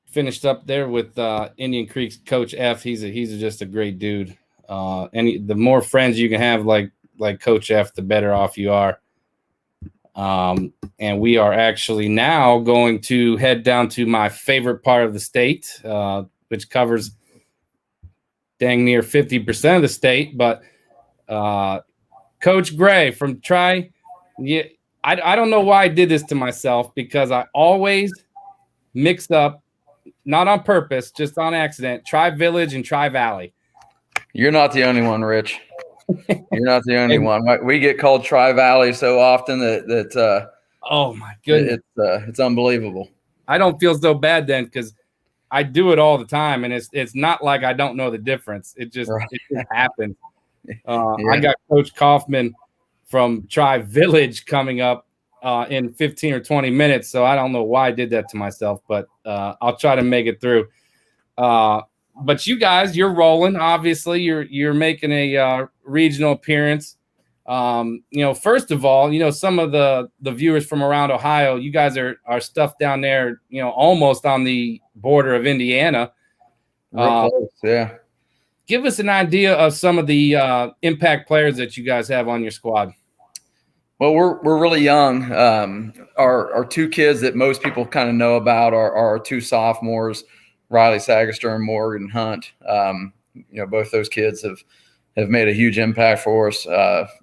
finished up there with Indian Creek's Coach F. He's just a great dude. The more friends you can have like Coach F, the better off you are. And we are actually now going to head down to my favorite part of the state, which covers dang near 50% of the state. But Coach Gray from I don't know why I did this to myself, because I always mix up, not on purpose, just on accident, Tri-Village and Tri-Valley. You're not the only one, Rich. You're not the only one. We get called Tri-Valley so often that oh my goodness, it's unbelievable. I don't feel so bad then, because I do it all the time, and it's not like I don't know the difference. It just happens. I got Coach Kaufman from Tri-Village coming up in 15 or 20 minutes, so I don't know why I did that to myself, but I'll try to make it through. But you guys, you're rolling. Obviously, you're making a regional appearance. First of all, some of the viewers from around Ohio, you guys are stuffed down there, almost on the border of Indiana. Yeah. Give us an idea of some of the impact players that you guys have on your squad. Well, we're really young. Our two kids that most people kind of know about are our two sophomores, Riley Sagaster and Morgan Hunt. Both those kids have made a huge impact for us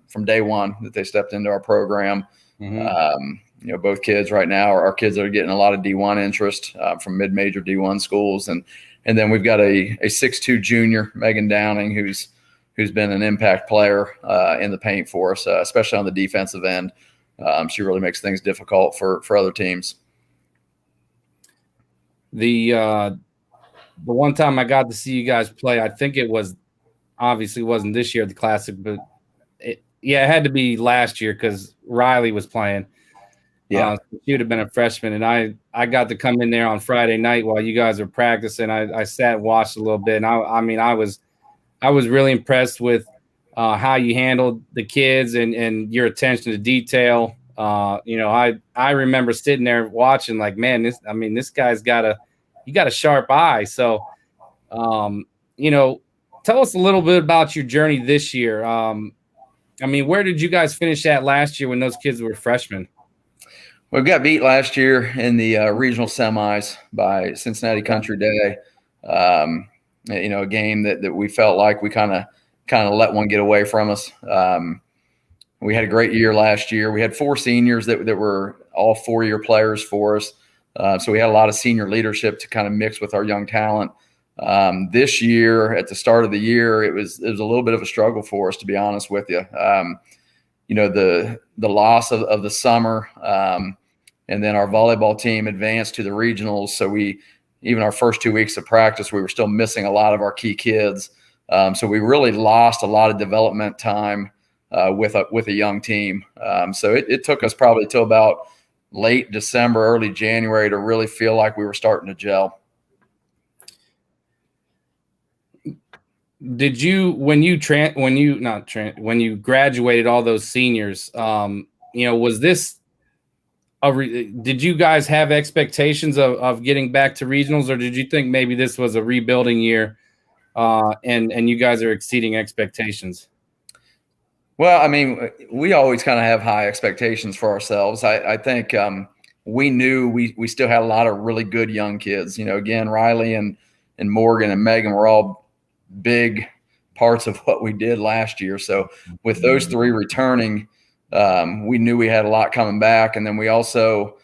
from day one that they stepped into our program. Mm-hmm. Both kids right now are kids that are getting a lot of D1 interest from mid-major D1 schools, and then we've got a 6'2" junior, Megan Downing, who's been an impact player in the paint for us, especially on the defensive end. She really makes things difficult for other teams. The one time I got to see you guys play, I think it was, obviously wasn't this year at the Classic, but it had to be last year because Riley was playing. Yeah, she would have been a freshman, and I got to come in there on Friday night while you guys were practicing. I sat and watched a little bit, and I was really impressed with how you handled the kids and your attention to detail. I remember sitting there watching, like, man, this guy's got a sharp eye. So, tell us a little bit about your journey this year. Where did you guys finish at last year when those kids were freshmen? We got beat last year in the regional semis by Cincinnati Country Day. A game that we felt like we kind of let one get away from us. We had a great year last year. We had 4 seniors that were all 4-year players for us. So we had a lot of senior leadership to kind of mix with our young talent. This year, at the start of the year, it was a little bit of a struggle for us, to be honest with you. The loss of the summer, and then our volleyball team advanced to the regionals. So even our first 2 weeks of practice, we were still missing a lot of our key kids. So we really lost a lot of development time with a young team. So it took us probably till about late December, early January to really feel like we were starting to gel. Did you, when you graduated all those seniors, was this did you guys have expectations of getting back to regionals, or did you think maybe this was a rebuilding year and you guys are exceeding expectations? Well, we always kind of have high expectations for ourselves. I think we knew we still had a lot of really good young kids. Again, Riley and Morgan and Megan were all big parts of what we did last year. So with those 3 returning, we knew we had a lot coming back. And then we also,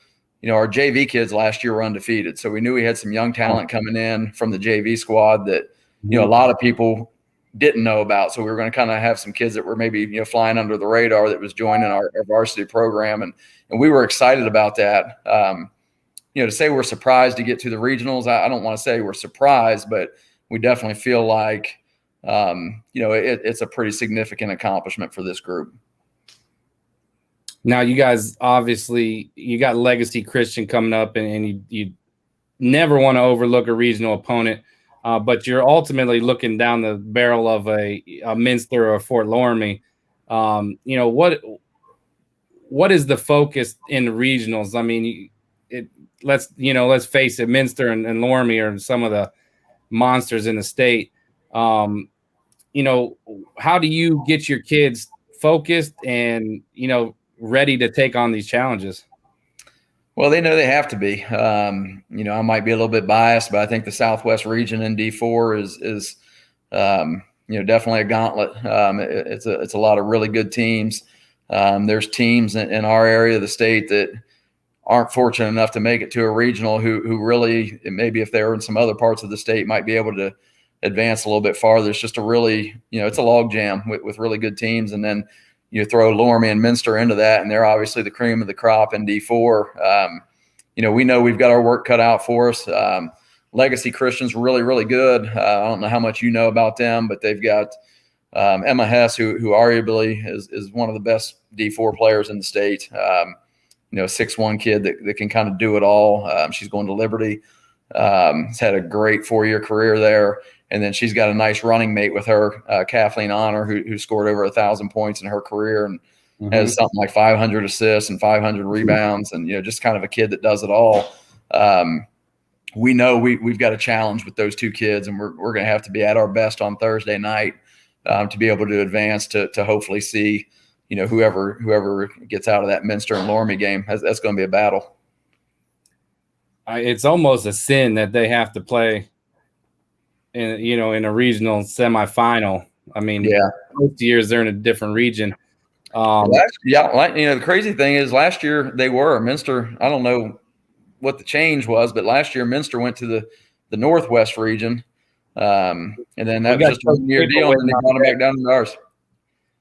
our JV kids last year were undefeated. So we knew we had some young talent coming in from the JV squad that, a lot of people didn't know about. So we were going to kind of have some kids that were maybe, flying under the radar that was joining our varsity program. And we were excited about that. To say we're surprised to get to the regionals, I don't want to say we're surprised, but we definitely feel like, it's a pretty significant accomplishment for this group. Now, you guys, obviously, you got Legacy Christian coming up, and you never want to overlook a regional opponent, but you're ultimately looking down the barrel of a Minster or a Fort Loramie. What is the focus in the regionals? I mean, let's face it, Minster and Loramie are some of the monsters in the state. How do you get your kids focused and, ready to take on these challenges? Well, they know they have to be. I might be a little bit biased, but I think the Southwest region in D4 is definitely a gauntlet. It's a lot of really good teams. There's teams in our area of the state that aren't fortunate enough to make it to a regional who really, maybe if they were in some other parts of the state, might be able to advance a little bit farther. It's just a really, it's a log jam with really good teams. And then you throw Loramie and Minster into that, and they're obviously the cream of the crop in D4. We know we've got our work cut out for us. Legacy Christian's really, really good. I don't know how much you know about them, but they've got Emma Hess, who arguably is one of the best D4 players in the state. 6'1" kid that can kind of do it all. She's going to Liberty. Has had a great 4-year career there. And then she's got a nice running mate with her, Kathleen Honor, who scored over 1,000 points in her career and has something like 500 assists and 500 rebounds, and just kind of a kid that does it all. We know we've got a challenge with those two kids, and we're going to have to be at our best on Thursday night to be able to advance to hopefully see whoever gets out of that Minster and Loramie game. That's going to be a battle. It's almost a sin that they have to play in a regional semifinal. I mean, most years they're in a different region. The crazy thing is last year they were Minster. I don't know what the change was, but last year Minster went to the Northwest region. And then that was just a 1-year deal, and they brought them back down to ours.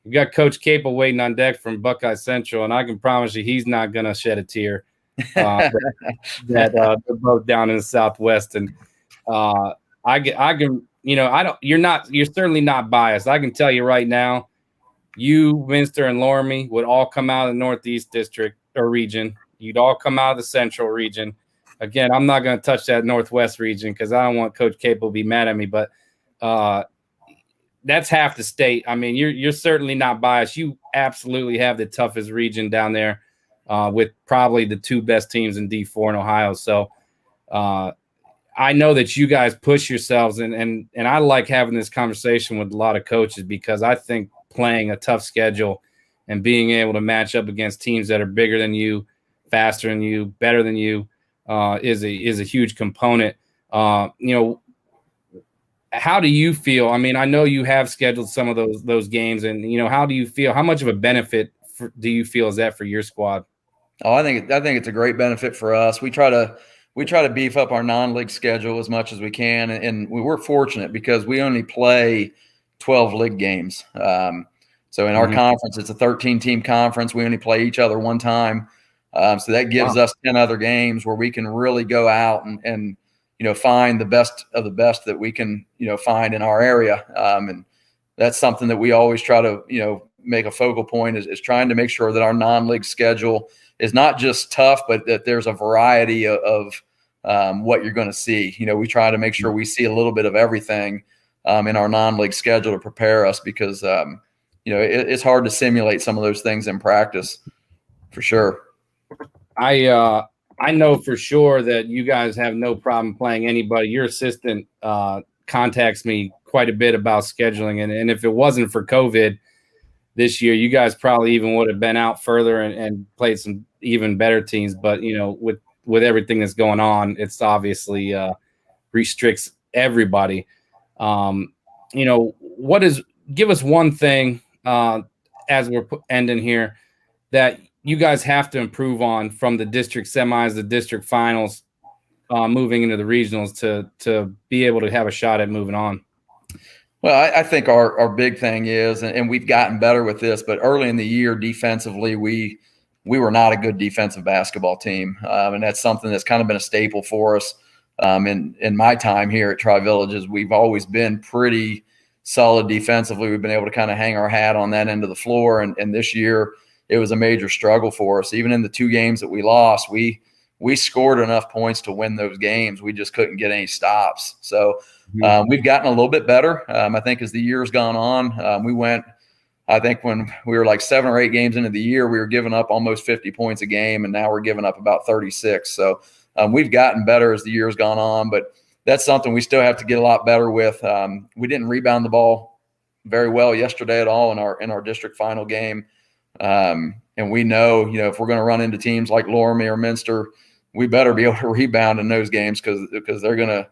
We got Coach Capel waiting on deck from Buckeye Central, and I can promise you he's not going to shed a tear. That they're both down in the Southwest, and you're certainly not biased. I can tell you right now, you, Minster, and Loramie would all come out of the Northeast district or region. You'd all come out of the Central region. Again, I'm not going to touch that Northwest region because I don't want Coach Capel to be mad at me, but that's half the state. I mean, you're certainly not biased. You absolutely have the toughest region down there with probably the two best teams in D4 in Ohio. So I know that you guys push yourselves, and I like having this conversation with a lot of coaches because I think playing a tough schedule and being able to match up against teams that are bigger than you, faster than you, better than you is a huge component. How do you feel? I mean, I know you have scheduled some of those games, and how do you feel? How much of a benefit do you feel is that for your squad? Oh, I think it's a great benefit for us. We try to beef up our non-league schedule as much as we can, and we're fortunate because we only play 12 league games. So in our conference, it's a 13-team conference. We only play each other one time. So that gives us 10 other games where we can really go out and find the best of the best that we can, find in our area. And that's something that we always try to, make a focal point is trying to make sure that our non-league schedule is not just tough, but that there's a variety of what you're going to see. We try to make sure we see a little bit of everything in our non-league schedule to prepare us because, it's hard to simulate some of those things in practice for sure. I know for sure that you guys have no problem playing anybody. Your assistant contacts me quite a bit about scheduling, and if it wasn't for COVID this year, you guys probably even would have been out further and played some even better teams. But with everything that's going on, it's obviously restricts everybody. Give us one thing as we're ending here that you guys have to improve on from the district semis, the district finals, moving into the regionals to be able to have a shot at moving on. Well, I think our big thing is, and we've gotten better with this, but early in the year defensively, we were not a good defensive basketball team, and that's something that's kind of been a staple for us. In my time here at Tri-Villages, we've always been pretty solid defensively. We've been able to kind of hang our hat on that end of the floor, and this year it was a major struggle for us. Even in the 2 games that we lost, we scored enough points to win those games. We just couldn't get any stops. So we've gotten a little bit better. I think as the year's gone on, we went, I think when we were like 7 or 8 games into the year, we were giving up almost 50 points a game, and now we're giving up about 36. So we've gotten better as the year's gone on, but that's something we still have to get a lot better with. We didn't rebound the ball very well yesterday at all in our district final game. And we know, if we're going to run into teams like Loramie or Minster, we better be able to rebound in those games because they're going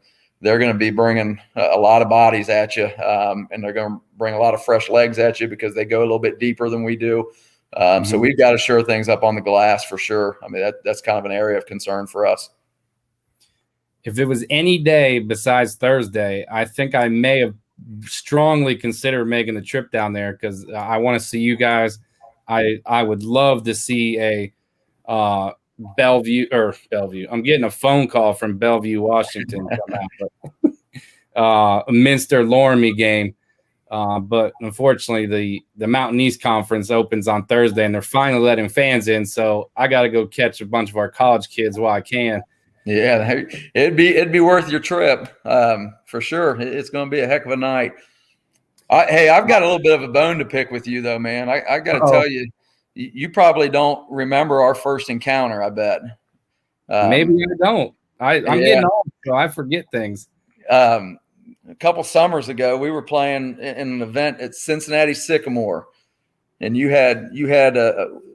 to be bringing a lot of bodies at you, and they're going to bring a lot of fresh legs at you because they go a little bit deeper than we do. So we've got to shore things up on the glass for sure. I mean, that's kind of an area of concern for us. If it was any day besides Thursday, I think I may have strongly considered making the trip down there because I want to see you guys. I would love to see a Bellevue. I'm getting a phone call from Bellevue, Washington. A Minster Loramie game. But unfortunately, the Mountain East Conference opens on Thursday, and they're finally letting fans in. So I got to go catch a bunch of our college kids while I can. Yeah, it'd be worth your trip for sure. It's going to be a heck of a night. Hey, I've got a little bit of a bone to pick with you, though, man. I got to tell you, you probably don't remember our first encounter, I bet. Maybe I don't. I'm getting old, so I forget things. A couple summers ago, we were playing in an event at Cincinnati Sycamore, and you had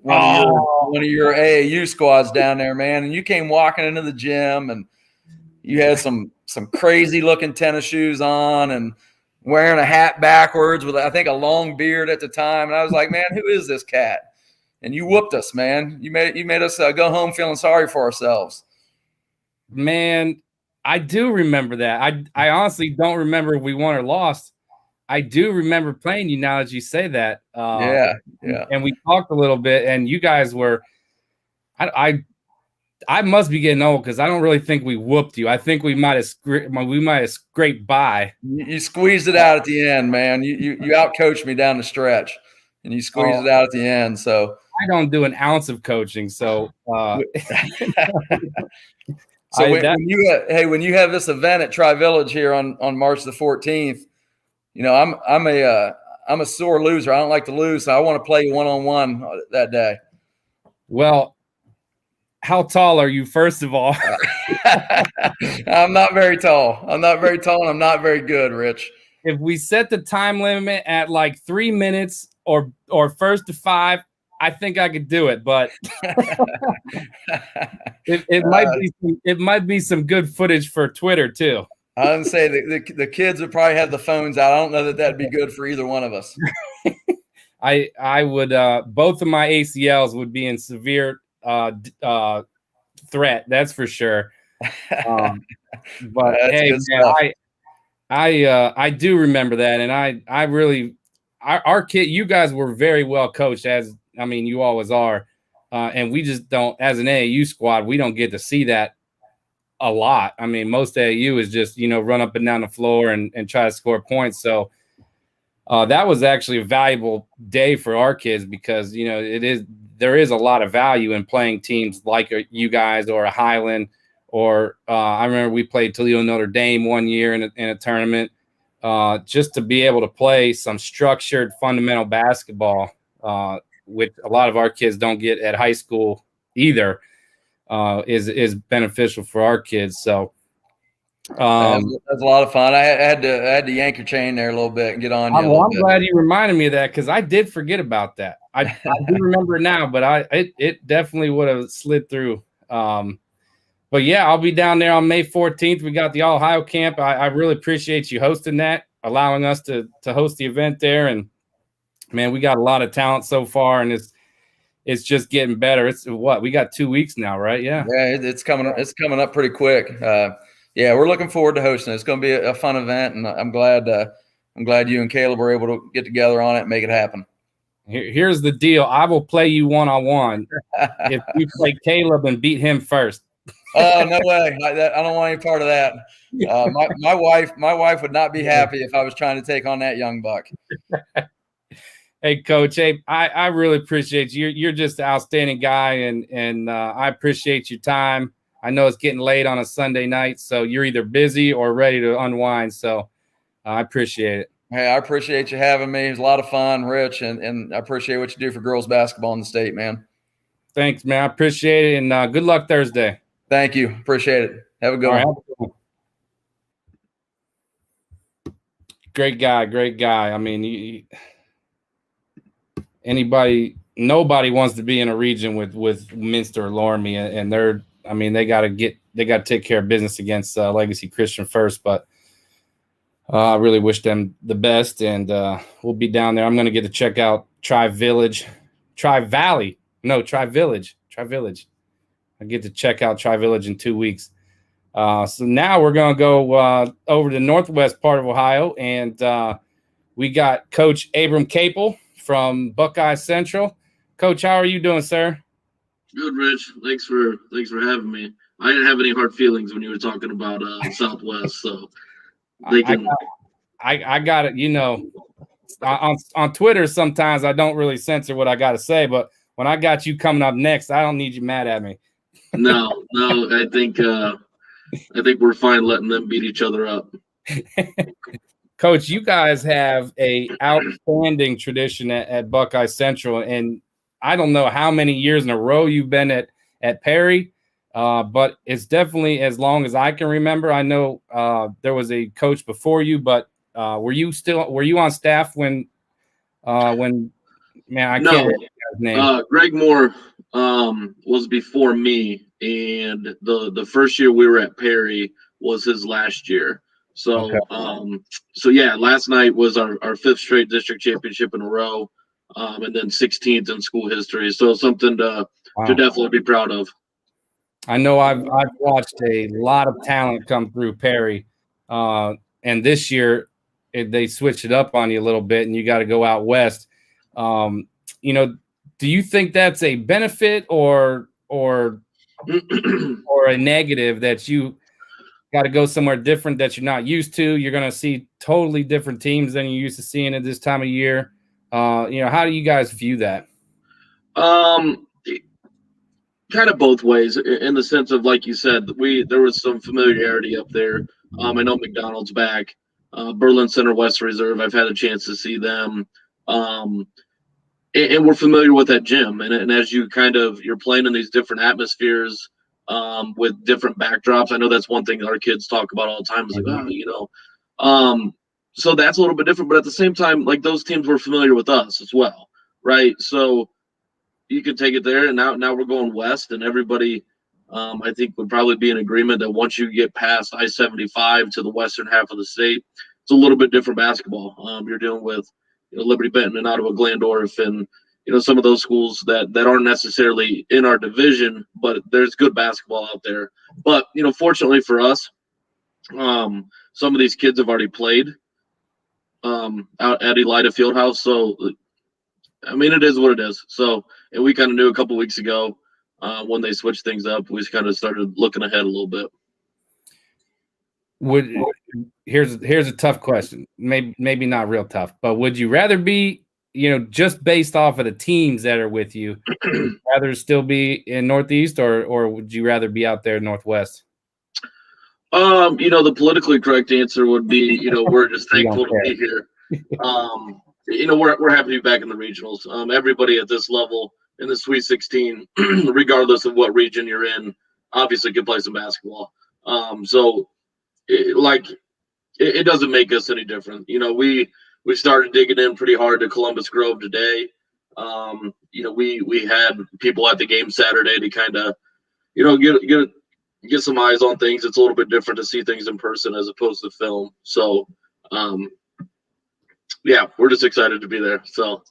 one of your AAU squads down there, man, and you came walking into the gym, and you had some crazy looking tennis shoes on and wearing a hat backwards with, I think, a long beard at the time. And I was like, man, who is this cat? And you whooped us, man. You made us go home feeling sorry for ourselves. Man, I do remember that. I honestly don't remember if we won or lost. I do remember playing you now that you say that. Yeah. And we talked a little bit, and you guys were I must be getting old because I don't really think we whooped you. I think we might have scraped by. You squeezed it out at the end, man. You outcoached me down the stretch, and you squeezed it out at the end. So I don't do an ounce of coaching. So, when you have this event at Tri-Village here on March the 14th, I'm a sore loser. I don't like to lose, so I want to play you one-on-one that day. Well, how tall are you, first of all? I'm not very tall. And I'm not very good, Rich. If we set the time limit at like 3 minutes or first to 5, I think I could do it. But it might be some good footage for Twitter too. I would say the kids would probably have the phones out. I don't know that'd be good for either one of us. I would both of my ACLs would be in severe threat, that's for sure. But hey, man, I do remember that, and I really our kid, you guys were very well coached, you always are, and we just don't, as an AAU squad, we don't get to see that a lot. I mean, most AAU is just run up and down the floor and try to score points. So that was actually a valuable day for our kids because there is a lot of value in playing teams like you guys or a Highland, or I remember we played Toledo Notre Dame one year in a tournament, just to be able to play some structured fundamental basketball, which a lot of our kids don't get at high school either, is beneficial for our kids. So that's a lot of fun. I had to yank your chain there a little bit and get on you. I'm glad you reminded me of that because I did forget about that. I do remember it now, but it definitely would have slid through. But yeah, I'll be down there on May 14th. We got the All Ohio camp. I really appreciate you hosting that, allowing us to host the event there. And man, we got a lot of talent so far, and it's just getting better. We got 2 weeks now, right? Yeah. Yeah, it's coming up pretty quick. Yeah, we're looking forward to hosting it. It's going to be a fun event, and I'm glad I'm glad you and Caleb were able to get together on it and make it happen. Here's the deal. I will play you one-on-one if you play Caleb and beat him first. Oh, no way. I don't want any part of that. My wife would not be happy if I was trying to take on that young buck. Hey, Coach. Hey, I really appreciate you. You're just an outstanding guy, and I appreciate your time. I know it's getting late on a Sunday night, so you're either busy or ready to unwind. So I appreciate it. Hey, I appreciate you having me. It was a lot of fun, Rich, and I appreciate what you do for girls basketball in the state, man. Thanks, man. I appreciate it, and good luck Thursday. Thank you. Appreciate it. Have a good one. Great guy. I mean, nobody wants to be in a region with Minster or Loramie, and they got to take care of business against Legacy Christian first, but I really wish them the best, and we'll be down there. I'm going to get to check out Tri-Village. I get to check out Tri-Village in 2 weeks. So now we're going to go over to the northwest part of Ohio, and we got Coach Abram Capel from Buckeye Central. Coach, how are you doing, sir? Good, Rich. Thanks for having me. I didn't have any hard feelings when you were talking about Southwest, so I got it. You know, on Twitter sometimes I don't really censor what I got to say, but when I got you coming up next, I don't need you mad at me. No, I think we're fine letting them beat each other up. Coach, you guys have a outstanding tradition at Buckeye Central, and I don't know how many years in a row you've been at Perry, but it's definitely as long as I can remember. I know there was a coach before you, but were you on staff when I can't remember his name. Greg Moore was before me, and the first year we were at Perry was his last year. So, okay. So yeah, last night was our fifth straight district championship in a row, and then 16th in school history. So something to definitely be proud of. I know I've watched a lot of talent come through Perry, and this year they switched it up on you a little bit, and you got to go out west. Do you think that's a benefit or a negative that you got to go somewhere different that you're not used to? You're going to see totally different teams than you're used to seeing at this time of year. How do you guys view that? Kind of both ways, in the sense of, like you said, there was some familiarity up there. I know McDonald's back, Berlin Center West Reserve. I've had a chance to see them, and we're familiar with that gym. And as you're playing in these different atmospheres, with different backdrops. I know that's one thing our kids talk about all the time. Is like, so that's a little bit different. But at the same time, like, those teams were familiar with us as well, right? So you could take it there, and now we're going west, and everybody, I think, would probably be in agreement that once you get past I-75 to the western half of the state, it's a little bit different basketball. You're dealing with Liberty Benton and Ottawa Glandorf, and some of those schools that aren't necessarily in our division, but there's good basketball out there. But fortunately for us, some of these kids have already played out at Elida Fieldhouse, so I mean, it is what it is. So, and we kind of knew a couple weeks ago when they switched things up, we kind of started looking ahead a little bit. Here's a tough question. Maybe not real tough, but would you rather be, just based off of the teams that are with you, rather still be in Northeast, or would you rather be out there Northwest? The politically correct answer would be, we're just thankful to be here. We're happy to be back in the regionals. Everybody at this level in the Sweet 16, regardless of what region you're in, obviously can play some basketball. So it doesn't make us any different. We started digging in pretty hard to Columbus Grove today. We had people at the game Saturday to kind of, get some eyes on things. It's a little bit different to see things in person as opposed to film. So, yeah, we're just excited to be there. So,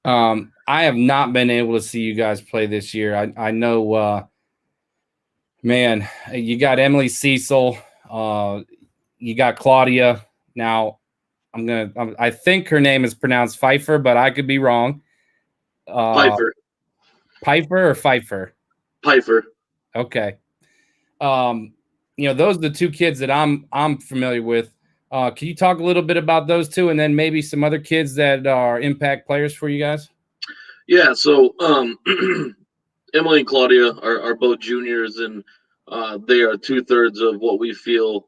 I have not been able to see you guys play this year. I know, man, you got Emily Cecil, you got Claudia Now, I think her name is pronounced Pfeiffer, but I could be wrong. Piper. Piper or Pfeiffer? Piper. Okay. Those are the two kids that I'm familiar with. Can you talk a little bit about those two, and then maybe some other kids that are impact players for you guys? Yeah. So Emily and Claudia are both juniors, and they are 2/3 of what we feel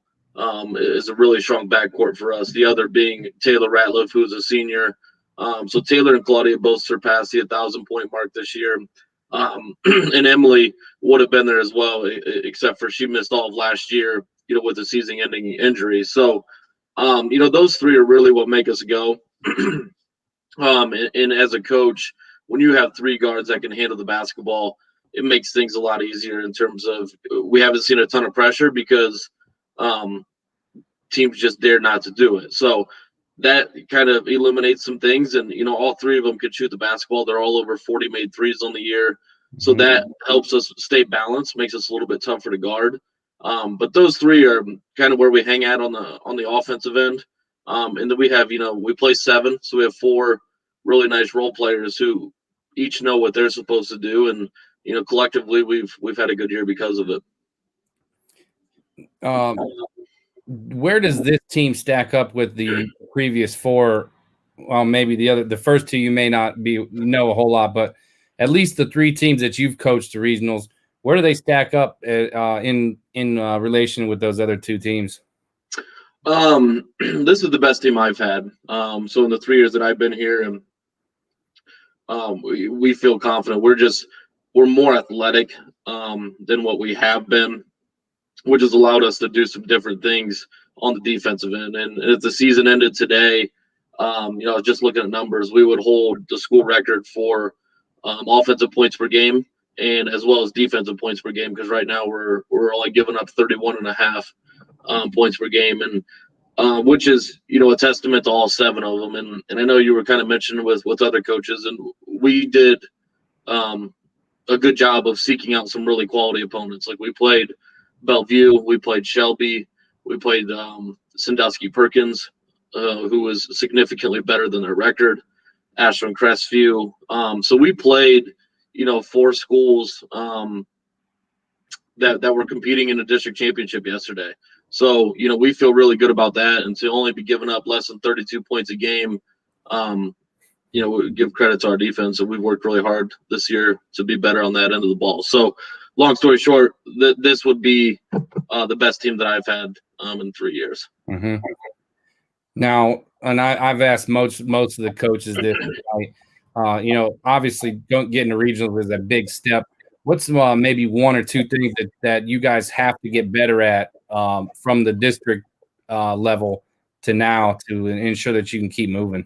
is a really strong backcourt for us. The other being Taylor Ratliff, who's a senior. So Taylor and Claudia both surpassed the 1,000-point mark this year. And Emily would have been there as well, except for she missed all of last year, with a season-ending injury. So, those three are really what make us go. And as a coach, when you have three guards that can handle the basketball, it makes things a lot easier in terms of we haven't seen a ton of pressure because teams just dare not to do it. So that kind of eliminates some things. And, all three of them could shoot the basketball. They're all over 40 made threes on the year. So that helps us stay balanced, makes us a little bit tougher to guard. But those three are kind of where we hang out on the offensive end. And then we have, we play 7. So we have 4 really nice role players who each know what they're supposed to do. And, collectively we've had a good year because of it. Where does this team stack up with the previous 4? Well, maybe the first 2 you may not know a whole lot, but at least the 3 teams that you've coached to regionals, where do they stack up in relation with those other 2 teams? This is the best team I've had. So in the 3 years that I've been here, and we feel confident. We're more athletic than what we have been, which has allowed us to do some different things on the defensive end. And if the season ended today, just looking at numbers, we would hold the school record for offensive points per game and as well as defensive points per game, because right now we're only giving up 31.5 points per game, and which is a testament to all 7 of them. And I know you were kind of mentioning with other coaches, and we did a good job of seeking out some really quality opponents. Like we played Bellevue, we played Shelby, we played Sandusky Perkins, who was significantly better than their record, Ashland Crestview. So we played, 4 schools that were competing in a district championship yesterday. So, we feel really good about that. And to only be giving up less than 32 points a game, we give credit to our defense. And we've worked really hard this year to be better on that end of the ball. So, long story short, this would be the best team that I've had in 3 years. Mm-hmm. Now, and I've asked most of the coaches this. Obviously, don't get into regionals is a big step. What's maybe 1 or 2 things that you guys have to get better at from the district level to now to ensure that you can keep moving?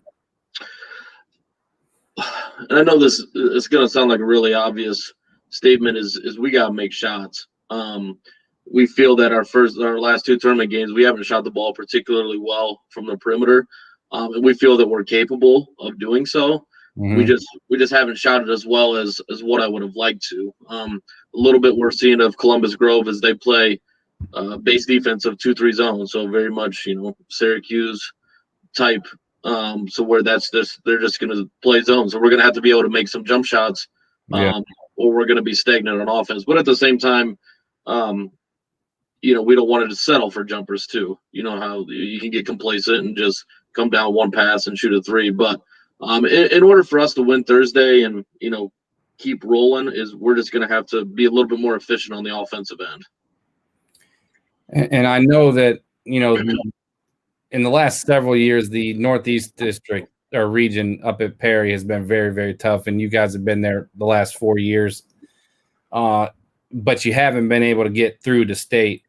And I know this is going to sound like a really obvious statement is we got to make shots. We feel that our last 2 tournament games, we haven't shot the ball particularly well from the perimeter. And we feel that we're capable of doing so. Mm-hmm. We just haven't shot it as well as what I would have liked to. A little bit we're seeing of Columbus Grove as they play base defense of 2-3 zones. So very much, Syracuse type. So where they're just going to play zones. So we're going to have to be able to make some jump shots or we're going to be stagnant on offense. But at the same time, we don't want to settle for jumpers too. You know how you can get complacent and just come down 1 pass and shoot a 3. But in order for us to win Thursday and, keep rolling we're just going to have to be a little bit more efficient on the offensive end. And I know that, in the last several years, the Northeast District or region up at Perry has been very, very tough. And you guys have been there the last 4 years. But you haven't been able to get through to state.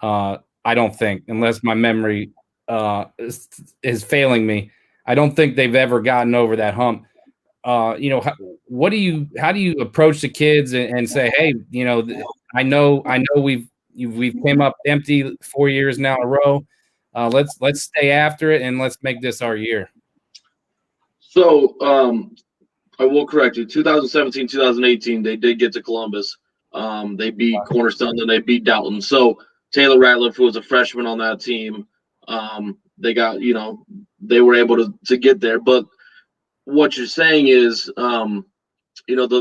I don't think, unless my memory is failing me. I don't think they've ever gotten over that hump. How do you approach the kids and say, hey, I know we've came up empty 4 years now in a row. Let's stay after it and let's make this our year. So I will correct you. 2017, 2018, they did get to Columbus. They beat Cornerstone, then they beat Dalton. So Taylor Ratliff, who was a freshman on that team, they got, they were able to get there. But what you're saying is, the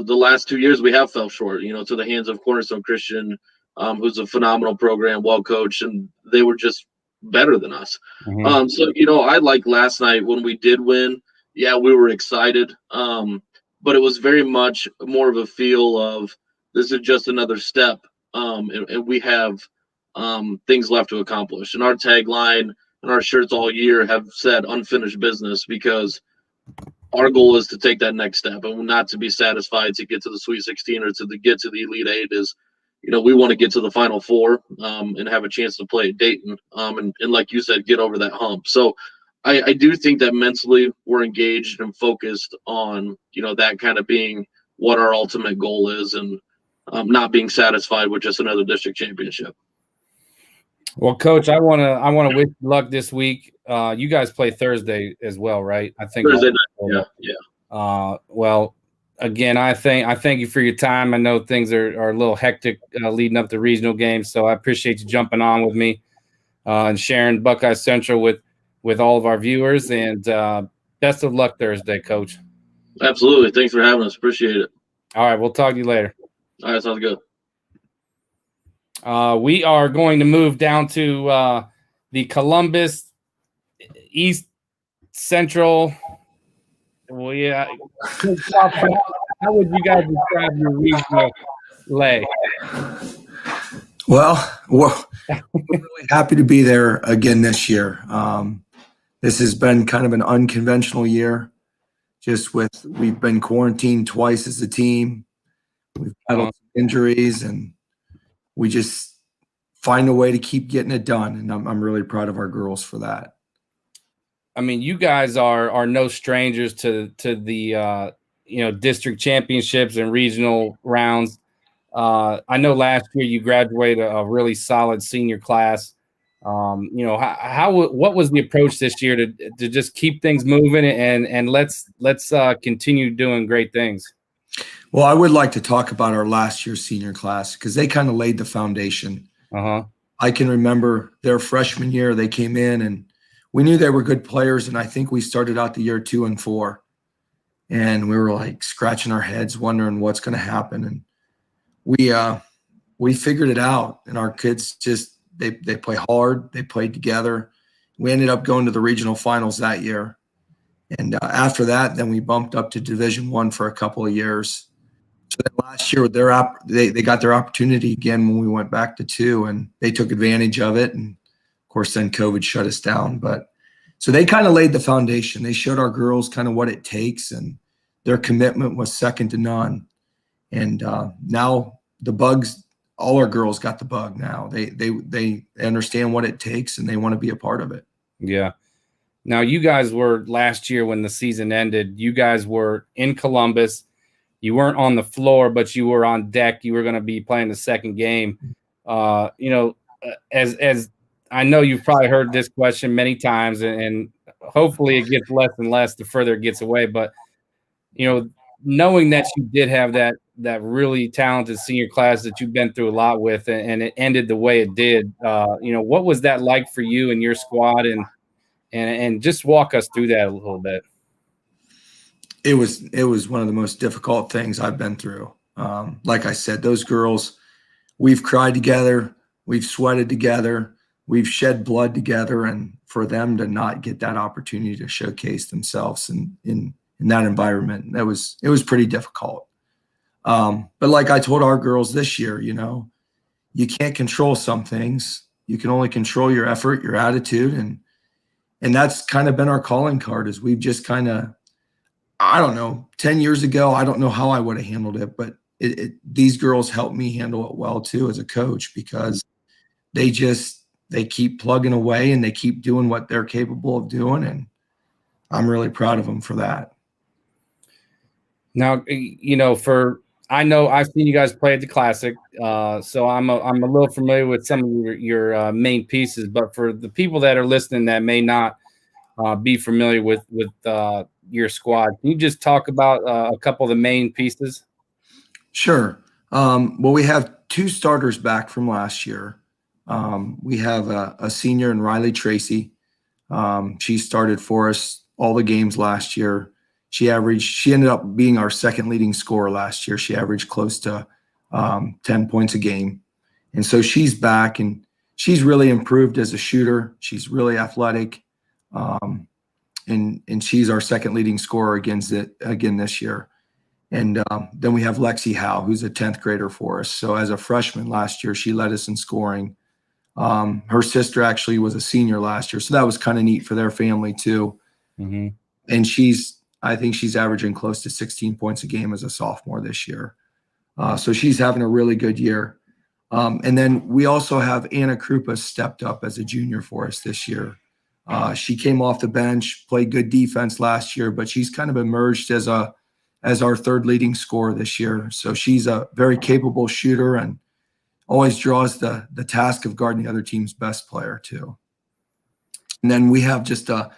last 2 years we have fell short, to the hands of Cornerstone Christian, who's a phenomenal program, well coached, and they were just better than us. I like last night when we did win. Yeah, we were excited, but it was very much more of a feel of this is just another step, and we have things left to accomplish. And our tagline and our shirts all year have said unfinished business, because our goal is to take that next step and not to be satisfied to get to the Sweet 16 or get to the Elite Eight. Is, we want to get to the Final Four and have a chance to play at Dayton. And like you said, get over that hump. So I do think that mentally we're engaged and focused on, that kind of being what our ultimate goal is, and not being satisfied with just another district championship. Well, Coach, I want to wish you luck this week. You guys play Thursday as well, right? I think Thursday night. Yeah. Well, again, I thank you for your time. I know things are a little hectic leading up to regional games, so I appreciate you jumping on with me and sharing Buckeye Central with all of our viewers. And best of luck Thursday, Coach. Absolutely. Thanks for having us. Appreciate it. All right, we'll talk to you later. All right, sounds good. We are going to move down to the Columbus East Central. Well, yeah. How would you guys describe your regional leg? Well, we're really happy to be there again this year. This has been kind of an unconventional year. We've been quarantined twice as a team. We've had some injuries, and we just find a way to keep getting it done. And I'm really proud of our girls for that. I mean, you guys are no strangers to the district championships and regional rounds. I know last year you graduated a really solid senior class. What was the approach this year to just keep things moving and let's continue doing great things? Well, I would like to talk about our last year's senior class, because they kind of laid the foundation. I can remember their freshman year, they came in and we knew they were good players. And I think we started out the year 2-4, and we were like scratching our heads, wondering what's going to happen. And we figured it out, and our kids they play hard. They played together. We ended up going to the regional finals that year. And after that, then we bumped up to Division I for a couple of years. So then last year, they got their opportunity again when we went back to 2, and they took advantage of it. And of course, then COVID shut us down. But so they kind of laid the foundation. They showed our girls kind of what it takes, and their commitment was second to none. And now the bugs, all our girls got the bug now. They understand what it takes, and they want to be a part of it. Yeah. Now, you guys were last year when the season ended, you guys were in Columbus. You weren't on the floor, but you were on deck. You were going to be playing the second game. As I know you've probably heard this question many times, and hopefully it gets less and less the further it gets away. But, knowing that you did have that really talented senior class that you've been through a lot with, and it ended the way it did, what was that like for you and your squad? And just walk us through that a little bit. It was one of the most difficult things I've been through. Like I said, those girls, we've cried together, we've sweated together, we've shed blood together, and for them to not get that opportunity to showcase themselves in that environment, it was pretty difficult. But like I told our girls this year, you can't control some things. You can only control your effort, your attitude, and that's kind of been our calling card. Is we've just kind of, I don't know, 10 years ago, I don't know how I would have handled it, but these girls helped me handle it well too as a coach, because they keep plugging away and they keep doing what they're capable of doing. And I'm really proud of them for that. Now, I know I've seen you guys play at the Classic, so I'm a little familiar with some of your main pieces. But for the people that are listening that may not be familiar with your squad, can you just talk about a couple of the main pieces? Sure. Well, we have 2 starters back from last year. We have a senior in Riley Tracy. She started for us all the games last year. She ended up being our second leading scorer last year. She averaged close to 10 points a game. And so she's back, and she's really improved as a shooter. She's really athletic. And she's our second leading scorer again this year. And then we have Lexi Howe, who's a 10th grader for us. So as a freshman last year, she led us in scoring. Her sister actually was a senior last year, so that was kind of neat for their family too. Mm-hmm. And I think she's averaging close to 16 points a game as a sophomore this year. So she's having a really good year. And then we also have Anna Krupa stepped up as a junior for us this year. She came off the bench, played good defense last year, but she's kind of emerged as our third leading scorer this year. So she's a very capable shooter and always draws the task of guarding the other team's best player too. And then we have just a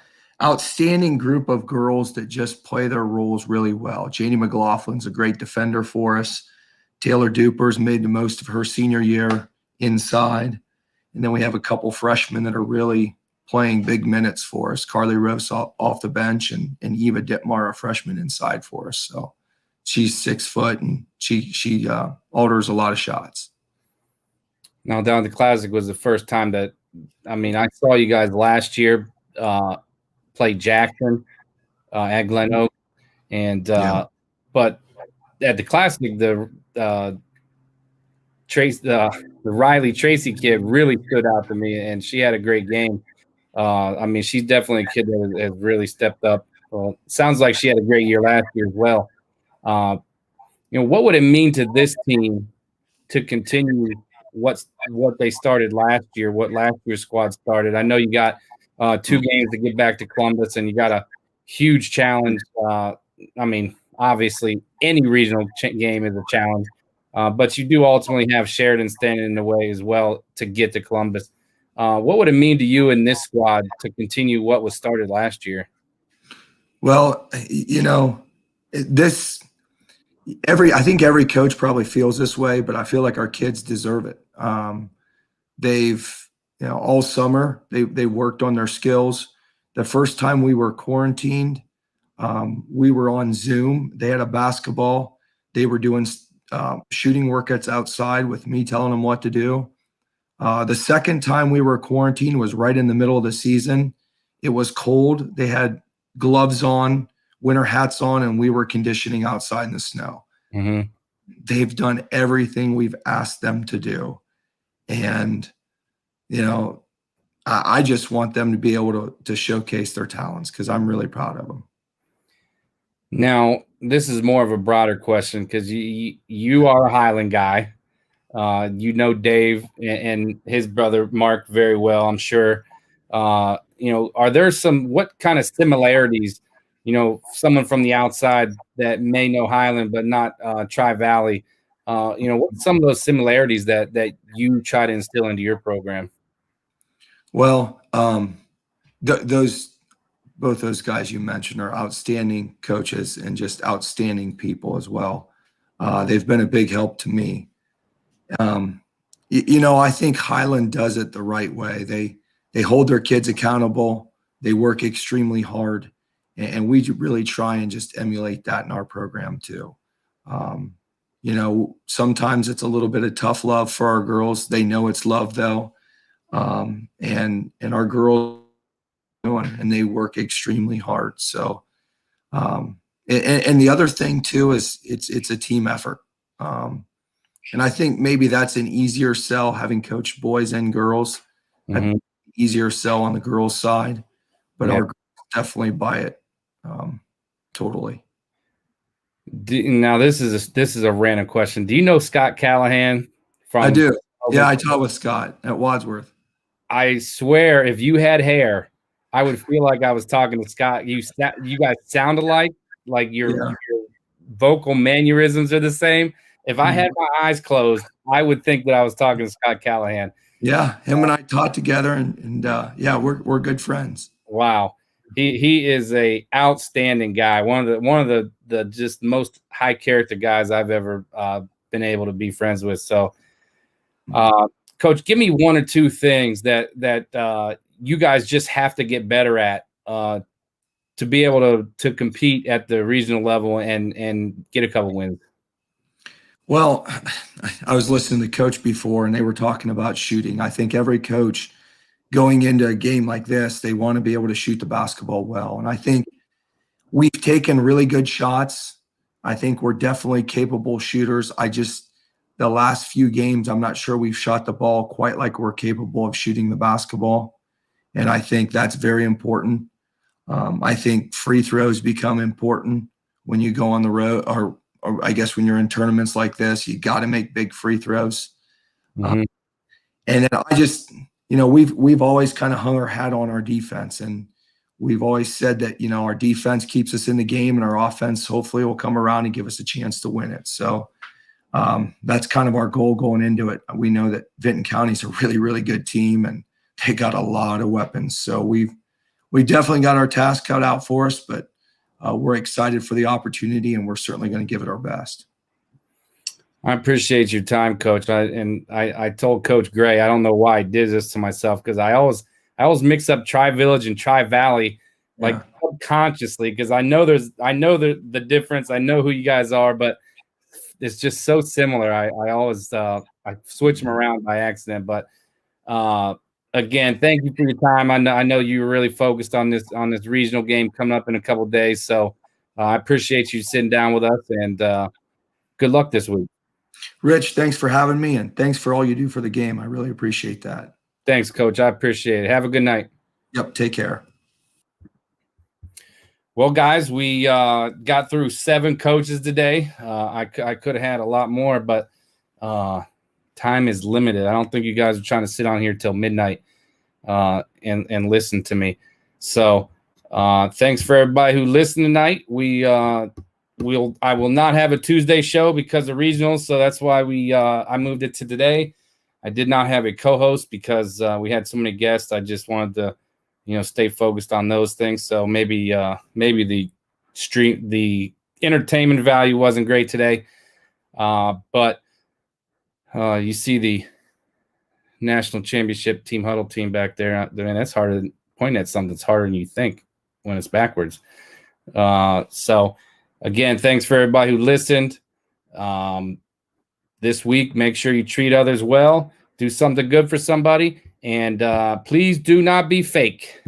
outstanding group of girls that just play their roles really well. Janie McLaughlin's a great defender for us. Taylor Duper's made the most of her senior year inside. And then we have a couple freshmen that are really playing big minutes for us. Carly Rose off the bench and Eva Dittmar, a freshman inside for us. So she's 6 foot and she alters a lot of shots. Now, down the Classic was the first time that, I saw you guys last year play Jackson at Glen Oak. And, but at the Classic, the Riley Tracy kid really stood out to me, and she had a great game. She's definitely a kid that has really stepped up. Well, sounds like she had a great year last year as well. What would it mean to this team to continue what they started last year, what last year's squad started? I know you got 2 games to get back to Columbus, and you got a huge challenge. Obviously, any regional game is a challenge, but you do ultimately have Sheridan standing in the way as well to get to Columbus. What would it mean to you in this squad to continue what was started last year? Well, I think every coach probably feels this way, but I feel like our kids deserve it. They've, all summer they worked on their skills. The first time we were quarantined, we were on Zoom. They had a basketball. They were doing shooting workouts outside with me telling them what to do. The second time we were quarantined was right in the middle of the season. It was cold. They had gloves on, winter hats on, and we were conditioning outside in the snow. Mm-hmm. They've done everything we've asked them to do. And, I just want them to be able to showcase their talents because I'm really proud of them. Now, this is more of a broader question because you are a Highland guy. Dave and his brother Mark very well, I'm sure. Are there what kind of similarities, someone from the outside that may know Highland but not Tri-Valley, what's some of those similarities that you try to instill into your program? Well, both those guys you mentioned are outstanding coaches and just outstanding people as well. They've been a big help to me. I think Highland does it the right way. They hold their kids accountable. They work extremely hard, and we really try and just emulate that in our program too. Sometimes it's a little bit of tough love for our girls. They know it's love though. And our girls and they work extremely hard. So, and the other thing too is it's a team effort. And I think maybe that's an easier sell having coached boys and girls. Mm-hmm. Easier sell on the girls' side, but our girls definitely buy it totally. Now this is a random question. Do you know Scott Callahan? I do. Yeah, I taught with Scott at Wadsworth. I swear, if you had hair, I would feel like I was talking to Scott. You guys sound alike. Like your vocal mannerisms are the same. If I had my eyes closed, I would think that I was talking to Scott Callahan. Yeah, him and I taught together, and we're good friends. Wow, he is a outstanding guy. One of the just most high character guys I've ever been able to be friends with. So, Coach, give me one or two things that you guys just have to get better at to be able to compete at the regional level and get a couple wins? Well, I was listening to Coach before, and they were talking about shooting. I think every coach going into a game like this, they want to be able to shoot the basketball well. And I think we've taken really good shots. I think we're definitely capable shooters. The last few games, I'm not sure we've shot the ball quite like we're capable of shooting the basketball. And I think that's very important. I think free throws become important when you go on the road, or I guess when you're in tournaments like this, you got to make big free throws. Mm-hmm. And then I just, we've always kind of hung our hat on our defense, and we've always said that, our defense keeps us in the game, and our offense hopefully will come around and give us a chance to win it. So that's kind of our goal going into it. We know that Vinton County's a really, really good team, and they got a lot of weapons. So we definitely got our task cut out for us, but we're excited for the opportunity, and we're certainly going to give it our best. I appreciate your time, Coach. I told Coach Gray, I don't know why I did this to myself, because I always mix up Tri-Village and Tri-Valley, like subconsciously, because I know the difference. I know who you guys are, but it's just so similar. I always I switch them around by accident. But again, thank you for your time. I know you were really focused on this regional game coming up in a couple of days. So I appreciate you sitting down with us, and good luck this week. Rich, thanks for having me, and thanks for all you do for the game. I really appreciate that. Thanks, Coach. I appreciate it. Have a good night. Yep. Take care. Well, guys, we got through 7 coaches today. I could have had a lot more, but time is limited. I don't think you guys are trying to sit on here till midnight and listen to me. So thanks for everybody who listened tonight. I will not have a Tuesday show because of regionals, so that's why I moved it to today. I did not have a co-host because we had so many guests. I just wanted to, stay focused on those things. So maybe the entertainment value wasn't great today. But you see the national championship team huddle team back there. That's harder than pointing at something that's harder than you think when it's backwards. So again, thanks for everybody who listened. This week, make sure you treat others well, do something good for somebody, and please do not be fake.